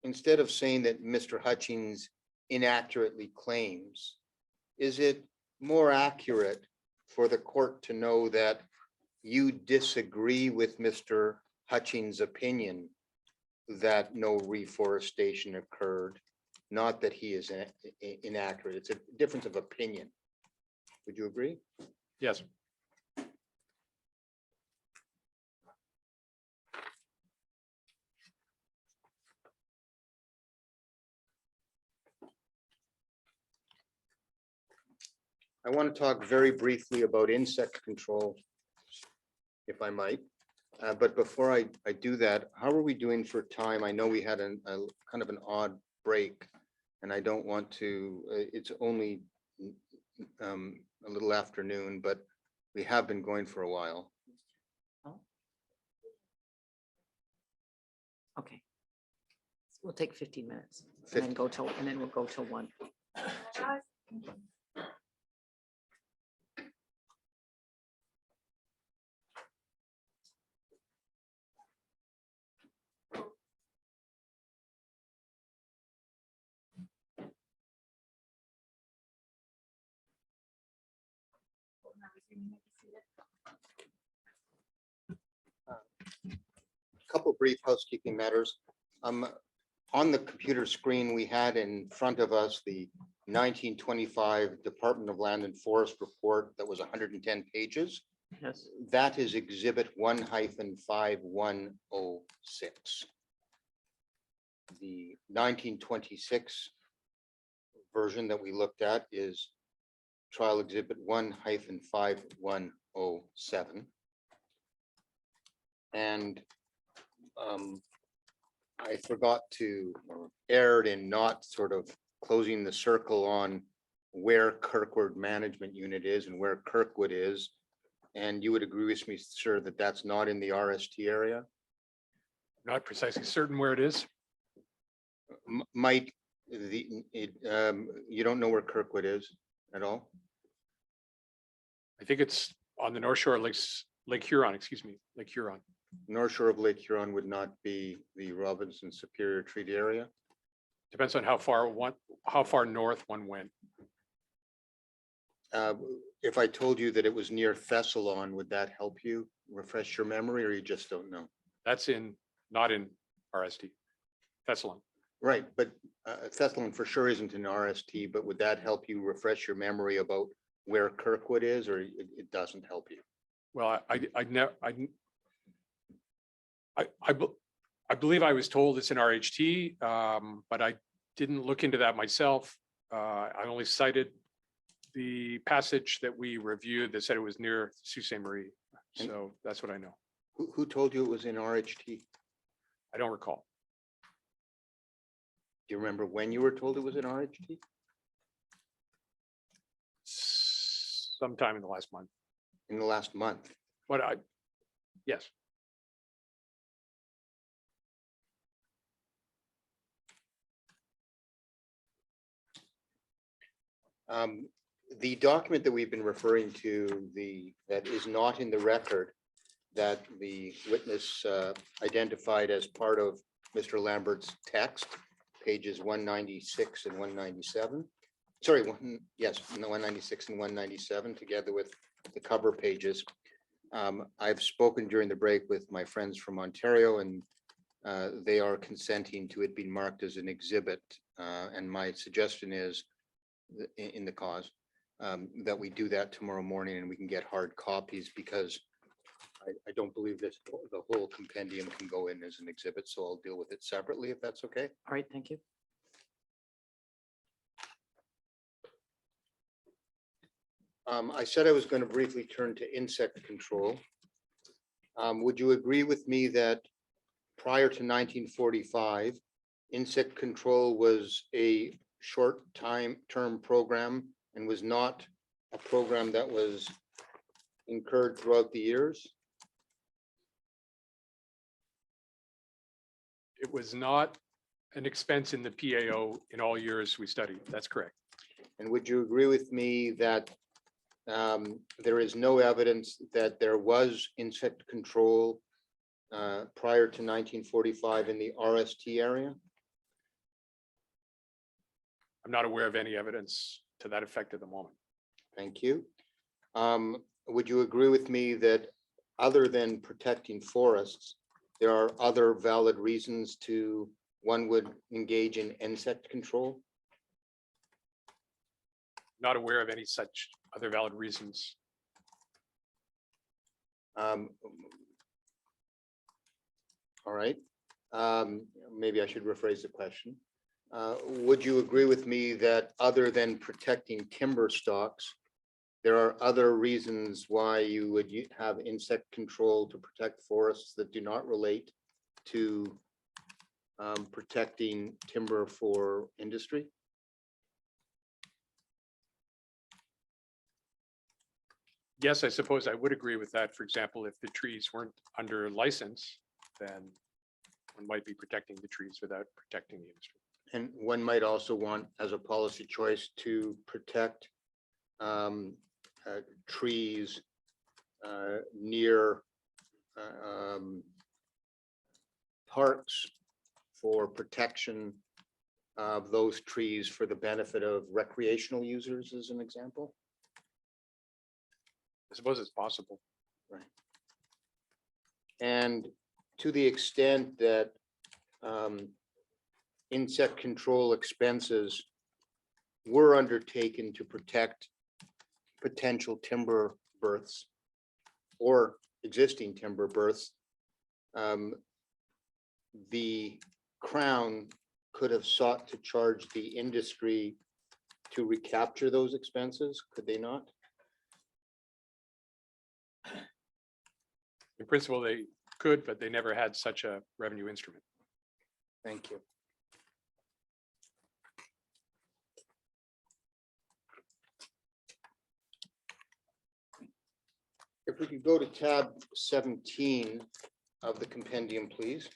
instead of saying that Mr. Hutchings inaccurately claims, is it more accurate for the court to know that you disagree with Mr. Hutchings' opinion that no reforestation occurred, not that he is inaccurate? It's a difference of opinion. Would you agree? Yes. I want to talk very briefly about insect control, if I might. But before I do that, how are we doing for time? I know we had a kind of an odd break, and I don't want to, it's only a little afternoon, but we have been going for a while. Okay. We'll take 15 minutes and then go till, and then we'll go till 1. Couple brief housekeeping matters. On the computer screen, we had in front of us the 1925 Department of Land and Forest report that was 110 pages. Yes. That is exhibit 1-5106. The 1926 version that we looked at is trial exhibit 1-5107. And I forgot to, or erred in not sort of closing the circle on where Kirkwood Management Unit is and where Kirkwood is. And you would agree with me, sir, that that's not in the RST area? Not precisely certain where it is. Mike, you don't know where Kirkwood is at all? I think it's on the North Shore of Lake Huron, excuse me, Lake Huron. North shore of Lake Huron would not be the Robinson Superior Treaty area? Depends on how far north one went. If I told you that it was near Thessalon, would that help you refresh your memory, or you just don't know? That's not in RST. Thessalon. Right, but Thessalon for sure isn't in RST, but would that help you refresh your memory about where Kirkwood is, or it doesn't help you? Well, I believe I was told it's in RHT, but I didn't look into that myself. I only cited the passage that we reviewed that said it was near Sault Ste. Marie. So that's what I know. Who told you it was in RHT? I don't recall. Do you remember when you were told it was in RHT? Sometime in the last month. In the last month? Yes. The document that we've been referring to, that is not in the record, that the witness identified as part of Mr. Lambert's text, pages 196 and 197. Sorry, 196 and 197, together with the cover pages. I've spoken during the break with my friends from Ontario, and they are consenting to it being marked as an exhibit. And my suggestion is, in the cause, that we do that tomorrow morning and we can get hard copies, because I don't believe the whole compendium can go in as an exhibit, so I'll deal with it separately if that's okay. All right, thank you. I said I was going to briefly turn to insect control. Would you agree with me that prior to 1945, insect control was a term program and was not a program that was incurred throughout the years? It was not an expense in the PAO in all years we studied. That's correct. And would you agree with me that there is no evidence that there was insect control prior to 1945 in the RST area? I'm not aware of any evidence to that effect at the moment. Thank you. Would you agree with me that other than protecting forests, there are other valid reasons one would engage in insect control? Not aware of any such other valid reasons. All right. Maybe I should rephrase the question. Would you agree with me that other than protecting timber stocks, there are other reasons why you would have insect control to protect forests that do not relate to protecting timber for industry? Yes, I suppose I would agree with that. For example, if the trees weren't under license, then one might be protecting the trees without protecting the industry. And one might also want, as a policy choice, to protect trees near parks for protection of those trees for the benefit of recreational users, as an example. I suppose it's possible. And to the extent that insect control expenses were undertaken to protect potential timber berths or existing timber berths, the Crown could have sought to charge the industry to recapture those expenses, could they not? In principle, they could, but they never had such a revenue instrument. Thank you. If we could go to tab 17 of the compendium, please.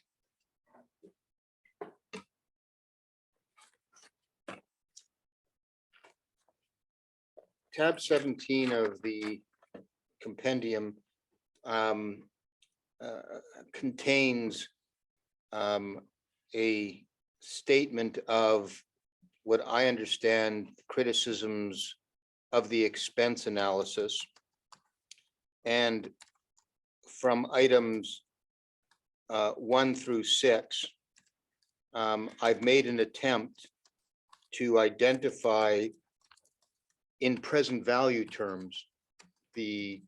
Tab 17 of the compendium contains a statement of what I understand criticisms of the expense analysis. And from items 1 through 6, I've made an attempt to identify in present value terms the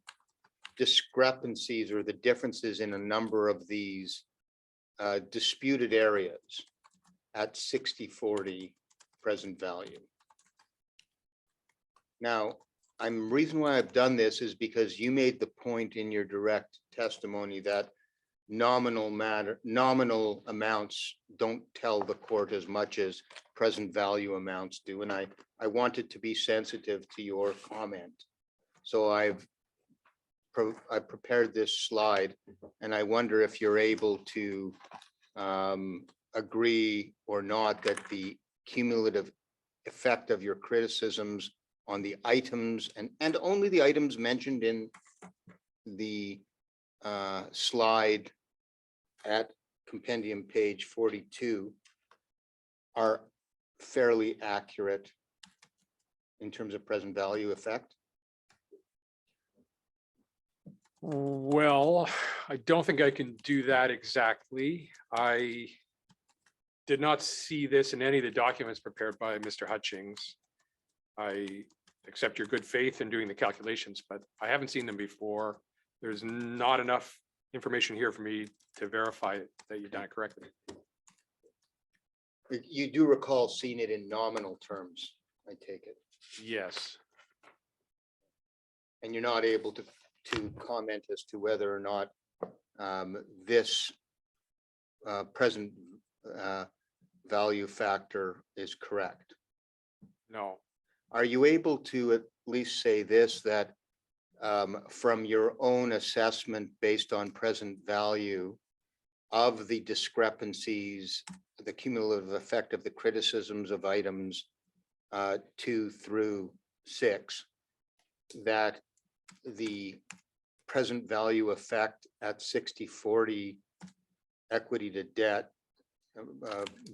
discrepancies or the differences in a number of these disputed areas at 60/40 present value. Now, reason why I've done this is because you made the point in your direct testimony that nominal amounts don't tell the court as much as present value amounts do. And I wanted to be sensitive to your comment. So I've prepared this slide, and I wonder if you're able to agree or not that the cumulative effect of your criticisms on the items and only the items mentioned in the slide at compendium page 42 are fairly accurate in terms of present value effect. Well, I don't think I can do that exactly. I did not see this in any of the documents prepared by Mr. Hutchings. I accept your good faith in doing the calculations, but I haven't seen them before. There's not enough information here for me to verify that you've done it correctly. You do recall seeing it in nominal terms, I take it. Yes. And you're not able to comment as to whether or not this present value factor is correct. No, Are you able to at least say this, that from your own assessment based on present value of the discrepancies, the cumulative effect of the criticisms of items 2 through 6, that the present value effect at 60-40 equity to debt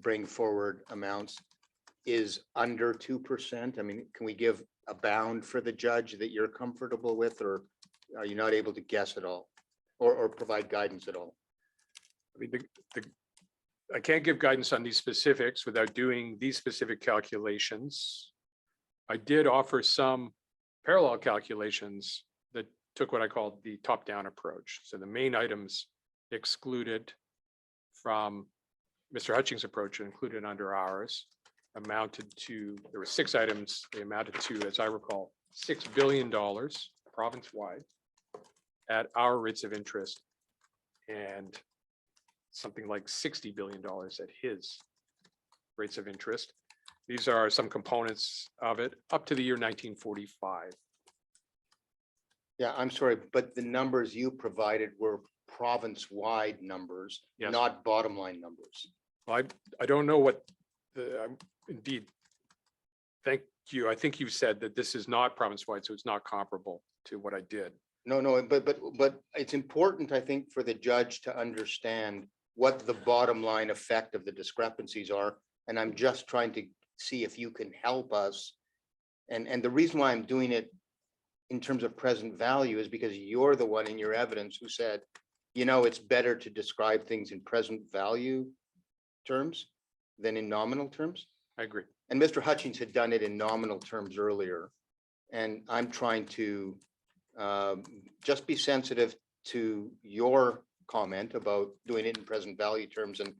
bring forward amounts is under 2%? I mean, can we give a bound for the judge that you're comfortable with, or are you not able to guess at all or provide guidance at all? I mean, I can't give guidance on these specifics without doing these specific calculations. I did offer some parallel calculations that took what I called the top-down approach. So the main items excluded from Mr. Hutchings' approach and included under ours amounted to, there were 6 items, they amounted to, as I recall, $6 billion province-wide at our rates of interest, and something like $60 billion at his rates of interest. These are some components of it up to the year 1945. Yeah, I'm sorry, but the numbers you provided were province-wide numbers, Yes. not bottom line numbers. I don't know what, indeed, thank you. I think you said that this is not province-wide, so it's not comparable to what I did. No, but it's important, I think, for the judge to understand what the bottom line effect of the discrepancies are. And I'm just trying to see if you can help us. And the reason why I'm doing it in terms of present value is because you're the one in your evidence who said, you know, it's better to describe things in present value terms than in nominal terms. I agree. And Mr. Hutchings had done it in nominal terms earlier. And I'm trying to just be sensitive to your comment about doing it in present value terms. And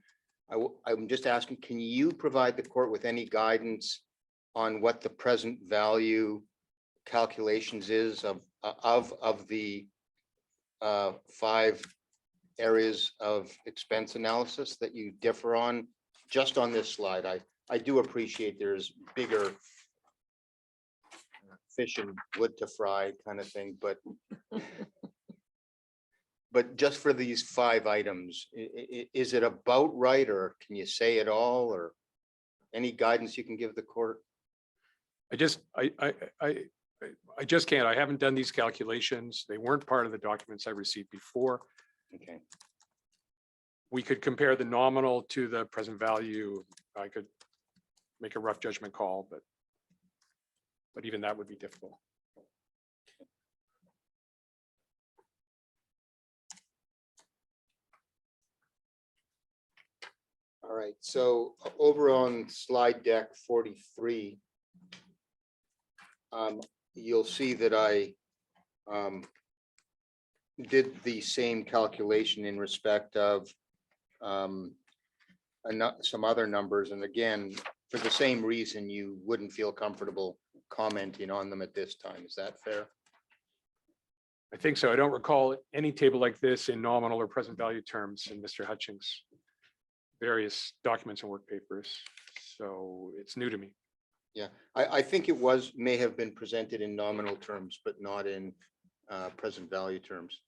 I'm just asking, can you provide the court with any guidance on what the present value calculations is of the 5 areas of expense analysis that you differ on, just on this slide? I do appreciate there's bigger fish and wood to fry kind of thing, but just for these 5 items, is it about right, or can you say it all, or any guidance you can give the court? I just can't. I haven't done these calculations. They weren't part of the documents I received before. Okay, We could compare the nominal to the present value. I could make a rough judgment call, but even that would be difficult. all right. So over on slide deck 43, you'll see that I did the same calculation in respect of some other numbers. And again, for the same reason, you wouldn't feel comfortable commenting on them at this time. Is that fair? I think so. I don't recall any table like this in nominal or present value terms in Mr. Hutchings' various documents and work papers. So it's new to me. Yeah, I think it may have been presented in nominal terms, but not in present value terms.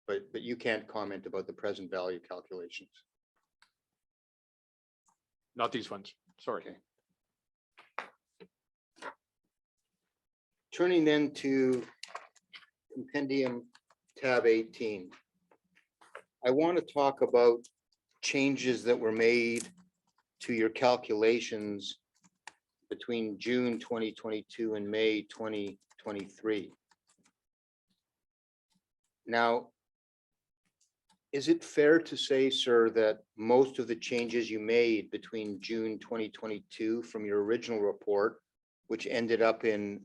But you can't comment about the present value calculations. Not these ones. Sorry. Okay. Turning then to compendium tab 18. I want to talk about changes that were made to your calculations between June 2022 and May 2023. Now, is it fair to say, sir, that most of the changes you made between June 2022 from your original report, which ended up in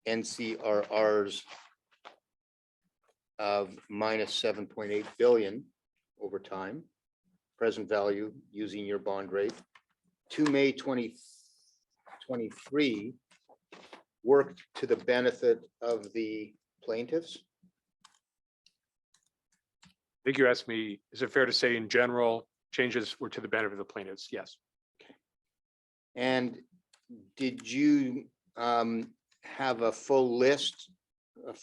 NCRRs of minus 7.8 billion over time, present value using your bond rate, to May 2023 worked to the benefit of the plaintiffs? I think you asked me, is it fair to say in general, changes were to the benefit of the plaintiffs? Yes. And did you have a full list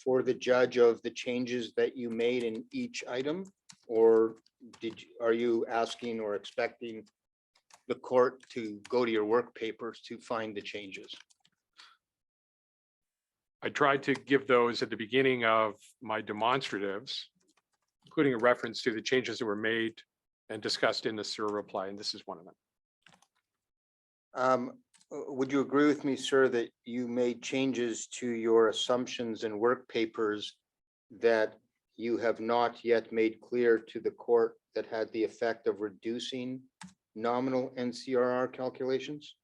for the judge of the changes that you made in each item? Or are you asking or expecting the court to go to your work papers to find the changes? I tried to give those at the beginning of my demonstratives, including a reference to the changes that were made and discussed in the SIR reply, and this is one of them. Would you agree with me, sir, that you made changes to your assumptions and work papers that you have not yet made clear to the court that had the effect of reducing nominal NCRR calculations?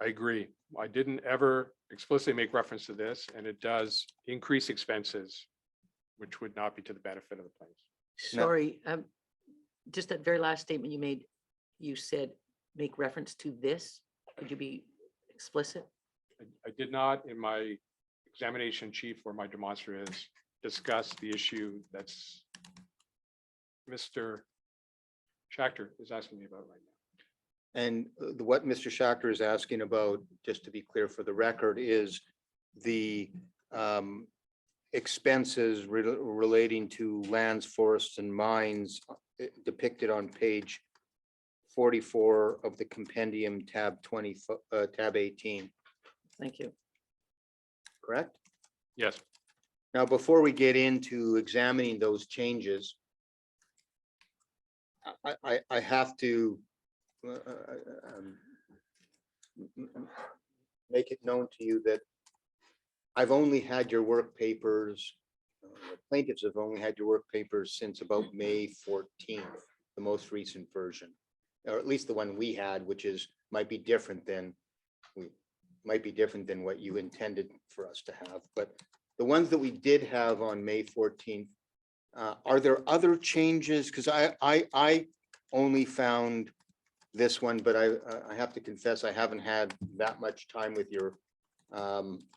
I agree. I didn't ever explicitly make reference to this, and it does increase expenses, which would not be to the benefit of the plaintiffs. No. Sorry, just that very last statement you made, you said, make reference to this. Could you be explicit? I did not in my examination chief or my demonstratives discuss the issue that's Mr. Schachter is asking me about right now. And what Mr. Schachter is asking about, just to be clear for the record, is the expenses relating to lands, forests, and mines depicted on page 44 of the compendium, tab 20, tab 18, Thank you. correct? Yes, Now, before we get into examining those changes, I have to make it known to you that I've only had your work papers, the plaintiffs have only had your work papers since about May 14th, the most recent version, or at least the one we had, which might be different than what you intended for us to have. But the ones that we did have on May 14th, are there other changes? Because I only found this one, but I have to confess, I haven't had that much time with your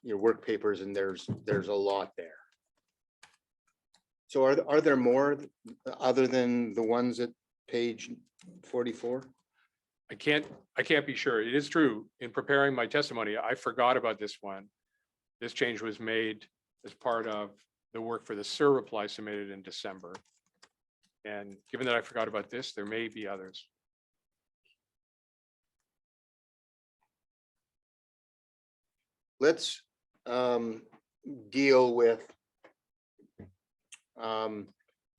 work papers, and there's a lot there. So are there more other than the ones at page 44? I can't be sure. It is true. In preparing my testimony, I forgot about this one. This change was made as part of the work for the SIR reply submitted in December. And given that I forgot about this, there may be others. Let's deal with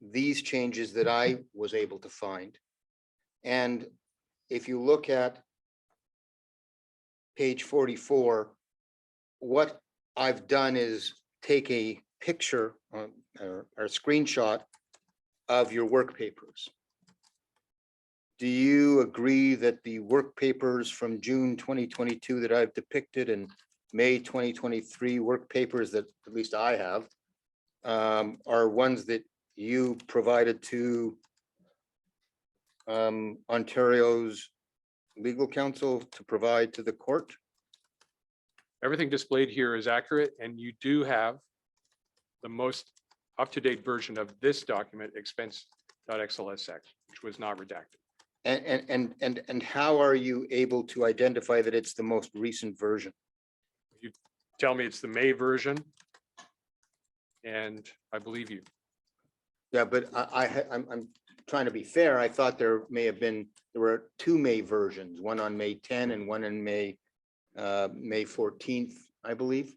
these changes that I was able to find. And if you look at page 44, what I've done is take a picture or a screenshot of your work papers. Do you agree that the work papers from June 2022 that I've depicted and May 2023 work papers that at least I have are ones that you provided to Ontario's legal counsel to provide to the court? Everything displayed here is accurate, and you do have the most up-to-date version of this document, expense.xlsx, which was not redacted. And how are you able to identify that it's the most recent version? You tell me it's the May version, and I believe you. Yeah, but I'm trying to be fair. I thought there were two May versions, one on May 10 and one in May 14th, I believe.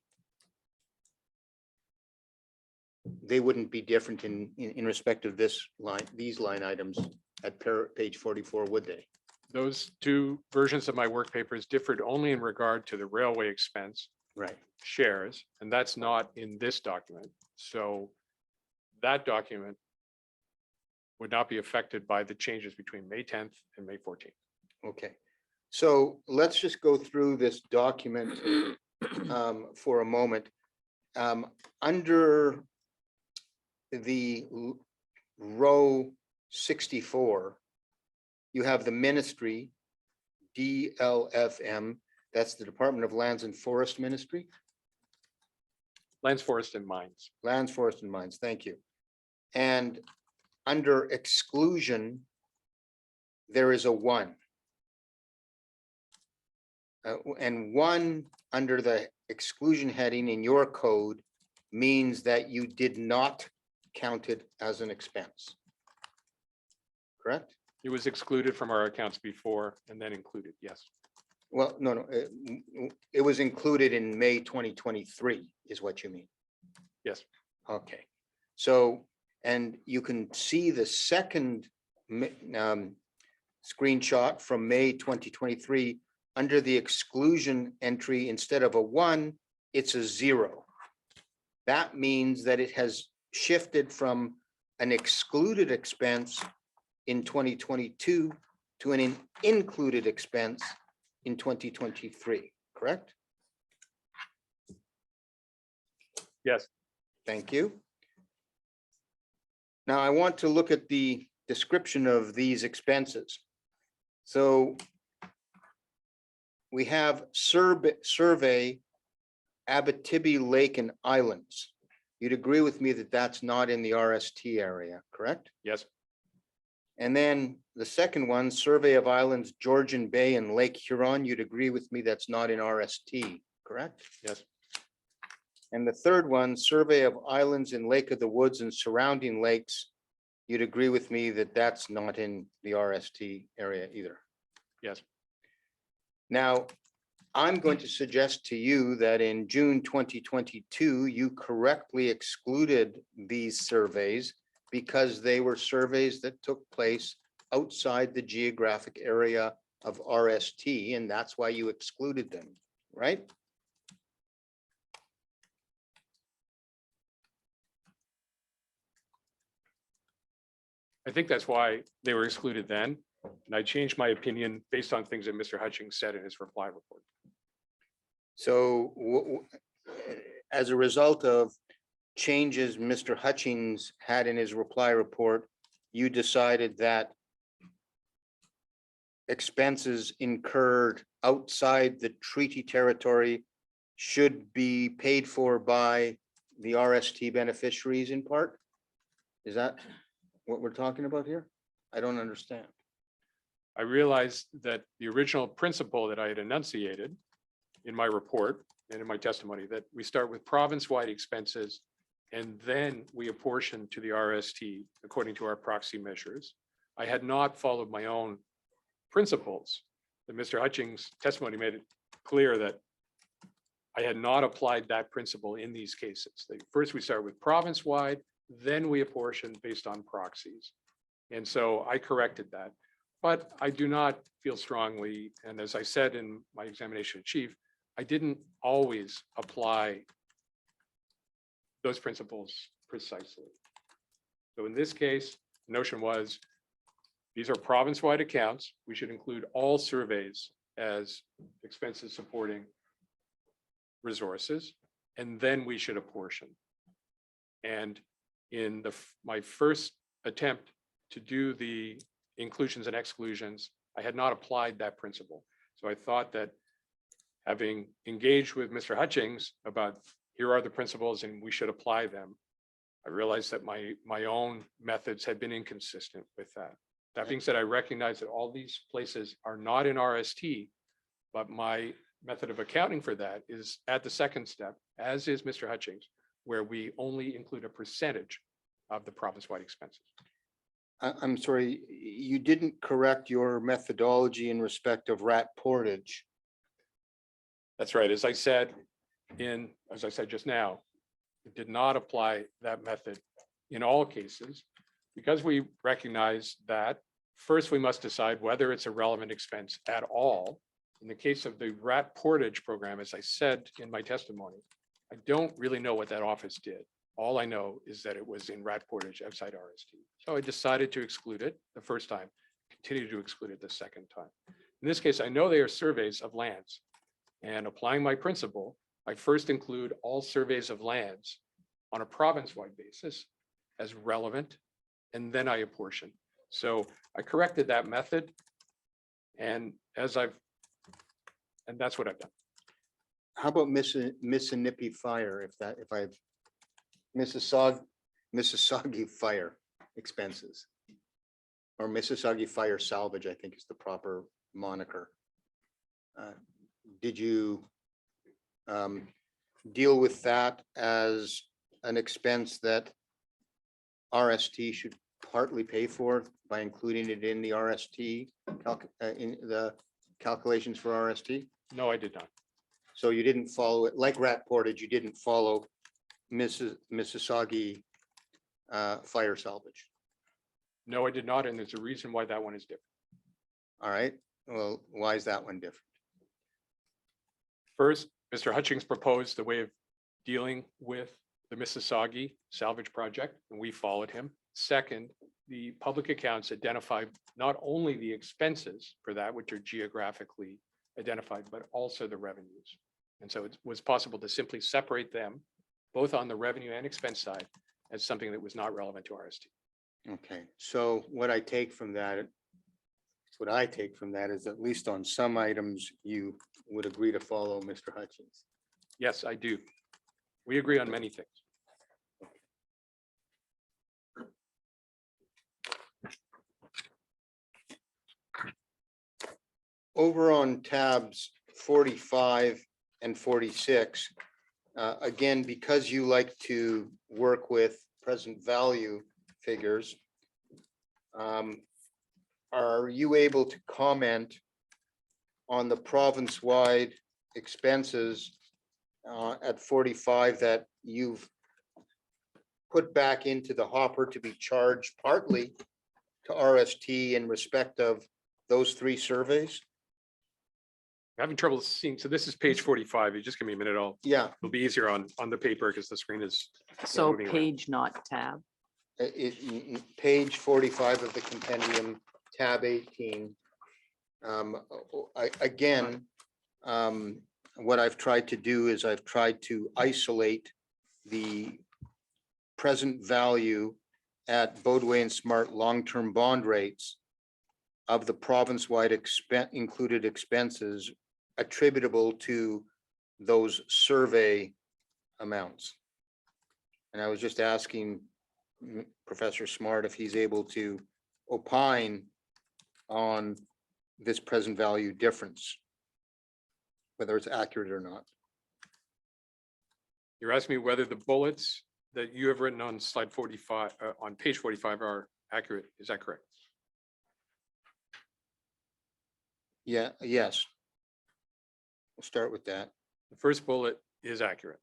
They wouldn't be different in respect of these line items at page 44, would they? Those two versions of my work papers differed only in regard to the railway expense Right. shares, and that's not in this document. So that document would not be affected by the changes between May 10th and May 14th. Okay. So let's just go through this document for a moment. Under the row 64, you have the ministry, DLFM, that's the Department of Lands and Forest Ministry. Lands, Forest and Mines. Lands, Forest and Mines, thank you. And under exclusion, there is a 1. And 1 under the exclusion heading in your code means that you did not count it as an expense. Correct? It was excluded from our accounts before and then included, yes. Well, no, it was included in May 2023 is what you mean. Yes. Okay, so, and you can see the second screenshot from May 2023, under the exclusion entry, instead of a 1, it's a 0. That means that it has shifted from an excluded expense in 2022 to an included expense in 2023, correct? Yes. Thank you. Now I want to look at the description of these expenses. So we have survey Abitibi Lake and Islands. You'd agree with me that that's not in the RST area, correct? Yes. And then the second one, survey of islands, Georgian Bay and Lake Huron, you'd agree with me that's not in RST, correct? Yes. And the third one, survey of islands in Lake of the Woods and surrounding lakes, you'd agree with me that that's not in the RST area either. Yes. Now, I'm going to suggest to you that in June 2022, you correctly excluded these surveys because they were surveys that took place outside the geographic area of RST, and that's why you excluded them, right? I think that's why they were excluded then. And I changed my opinion based on things that Mr. Hutchings said in his reply report. So as a result of changes Mr. Hutchings had in his reply report, you decided that expenses incurred outside the treaty territory should be paid for by the RST beneficiaries in part? Is that what we're talking about here? I don't understand. I realized that the original principle that I had enunciated in my report and in my testimony, that we start with province-wide expenses and then we apportion to the RST according to our proxy measures. I had not followed my own principles. That Mr. Hutchings' testimony made it clear that I had not applied that principle in these cases. First, we start with province-wide, then we apportion based on proxies. And so I corrected that. But I do not feel strongly, and as I said in my examination of chief, I didn't always apply those principles precisely. So in this case, the notion was, these are province-wide accounts. We should include all surveys as expenses supporting resources, and then we should apportion. And in my first attempt to do the inclusions and exclusions, I had not applied that principle. So I thought that having engaged with Mr. Hutchings about here are the principles and we should apply them, I realized that my own methods had been inconsistent with that. That being said, I recognize that all these places are not in RST, but my method of accounting for that is at the second step, as is Mr. Hutchings, where we only include a percentage of the province-wide expenses. I'm sorry, you didn't correct your methodology in respect of rat portage. That's right. As I said just now, it did not apply that method in all cases because we recognize that first we must decide whether it's a relevant expense at all. In the case of the rat portage program, as I said in my testimony, I don't really know what that office did. All I know is that it was in rat portage outside RST. So I decided to exclude it the first time, continue to exclude it the second time. In this case, I know they are surveys of lands. And applying my principle, I first include all surveys of lands on a province-wide basis as relevant, and then I apportion. So I corrected that method, and that's what I've done. how about Mississippi Fire, if I've Mississauga Fire expenses? Or Mississauga Fire Salvage, I think is the proper moniker. Did you deal with that as an expense that RST should partly pay for by including it in the RST, in the calculations for RST? No, I did not. So you didn't follow it, like Rat Portage, you didn't follow Mississauga Fire Salvage. No, I did not. And there's a reason why that one is different. All right, well, why is that one different? First, Mr. Hutchings proposed the way of dealing with the Mississauga salvage project, and we followed him. Second, the public accounts identified not only the expenses for that, which are geographically identified, but also the revenues. And so it was possible to simply separate them, both on the revenue and expense side, as something that was not relevant to RST. Okay, so what I take from that is at least on some items, you would agree to follow Mr. Hutchins. Yes, I do. We agree on many things. Over on tabs 45 and 46, again, because you like to work with present value figures, are you able to comment on the province-wide expenses at 45 that you've put back into the hopper to be charged partly to RST in respect of those 3 surveys? I'm having trouble seeing. So this is page 45. You just give me a minute. Yeah, It'll be easier on the paper because the screen is. So moving around. page, not tab. page 45 of the compendium, tab 18. Again, what I've tried to do is I've tried to isolate the present value at Bodway and Smart long-term bond rates of the province-wide included expenses attributable to those survey amounts. And I was just asking Professor Smart if he's able to opine on this present value difference, whether it's accurate or not. You're asking me whether the bullets that you have written on slide 45, on page 45 are accurate. Is that correct? Yeah, yes. We'll start with that. The first bullet is accurate.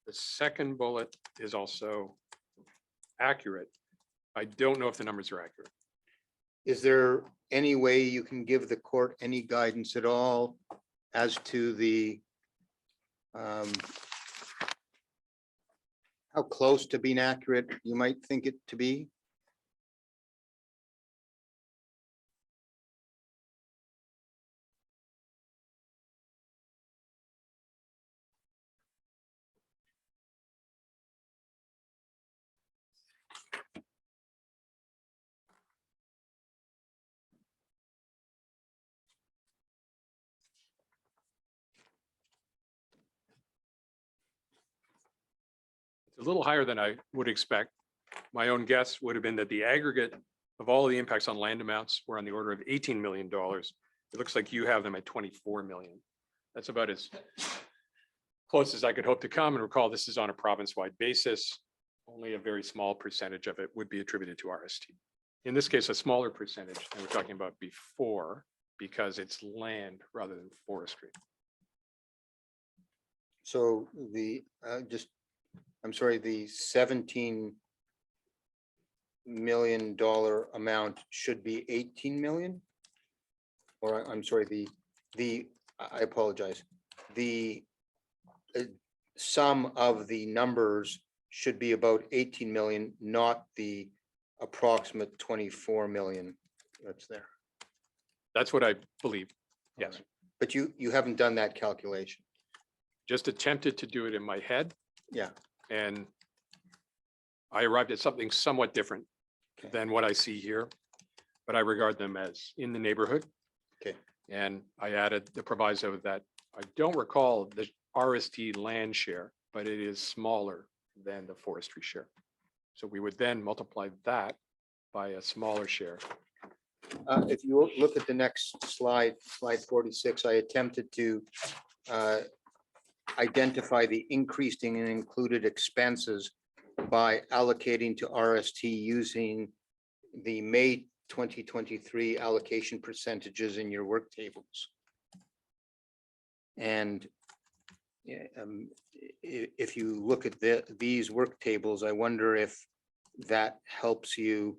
The second bullet is also accurate. I don't know if the numbers are accurate. Is there any way you can give the court any guidance at all as to the how close to being accurate you might think it to be? It's a little higher than I would expect. My own guess would have been that the aggregate of all of the impacts on land amounts were on the order of $18 million. It looks like you have them at 24 million. That's about as close as I could hope to come. And recall, this is on a province-wide basis. Only a very small percentage of it would be attributed to RST. In this case, a smaller percentage than we're talking about before, because it's land rather than forestry. So the I'm sorry, the $17 million amount should be 18 million? Or I'm sorry, I apologize. The sum of the numbers should be about 18 million, not the approximate 24 million that's there. That's what I believe. Yes. But you haven't done that calculation. Just attempted to do it in my head. Yeah. And I arrived at something somewhat different Okay. than what I see here. but I regard them as in the neighborhood. Okay. And I added the proviso that I don't recall the RST land share, but it is smaller than the forestry share. So we would then multiply that by a smaller share. If you look at the next slide, slide 46, I attempted to identify the increasing and included expenses by allocating to RST using the May 2023 allocation percentages in your work tables. And yeah, if you look at these work tables, I wonder if that helps you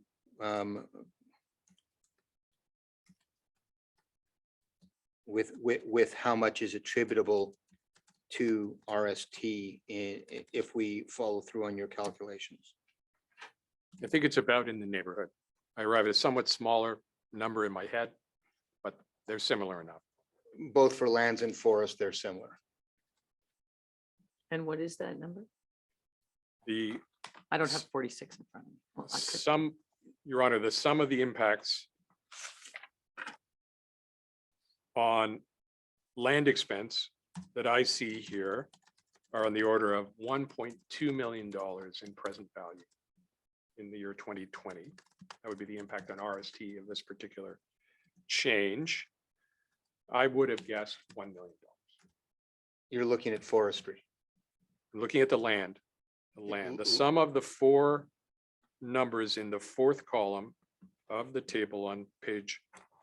with how much is attributable to RST if we follow through on your calculations. I think it's about in the neighborhood. I arrive at a somewhat smaller number in my head, but they're similar enough. Both for lands and forests, they're similar. And what is that number? The I don't have 46 in front of me. Well, I could- sum, Your Honor, the sum of the impacts on land expense that I see here are on the order of $1.2 million in present value in the year 2020. That would be the impact on RST of this particular change. I would have guessed $1 million. You're looking at forestry. Looking at the land, the sum of the four numbers in the fourth column of the table on page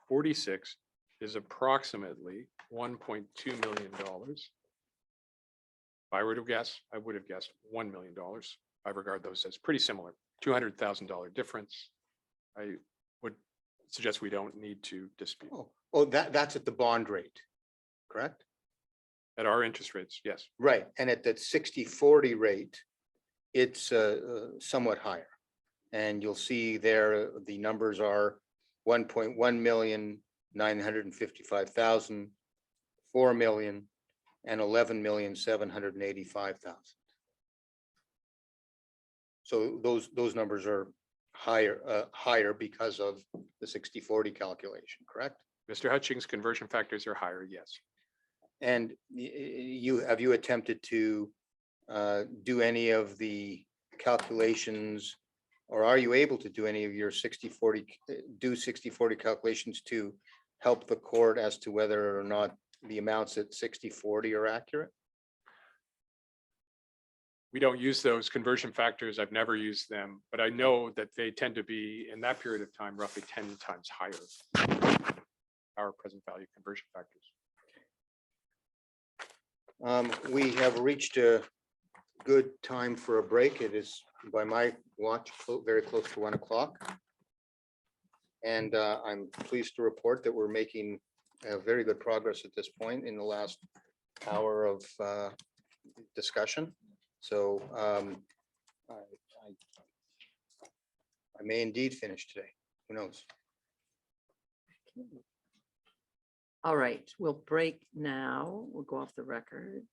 46 is approximately $1.2 million. If I were to guess, I would have guessed $1 million. I regard those as pretty similar, $200,000 difference. I would suggest we don't need to dispute. Oh, that's at the bond rate, correct? At our interest rates, yes. Right, and at that 60-40 rate, it's somewhat higher. And you'll see there, the numbers are 1.1 million, 955,000, 4 million, and 11,785,000. So those numbers are higher because of the 60-40 calculation, correct? Mr. Hutchings' conversion factors are higher, yes. And have you attempted to do any of the calculations, or are you able to do any of your 60-40 calculations to help the court as to whether or not the amounts at 60-40 are accurate? We don't use those conversion factors. I've never used them, but I know that they tend to be in that period of time, roughly 10 times higher. Our present value conversion factors. We have reached a good time for a break. It is, by my watch, very close to 1 o'clock. And I'm pleased to report that we're making very good progress at this point in the last hour of discussion. So I may indeed finish today. Who knows? All right, we'll break now. We'll go off the record.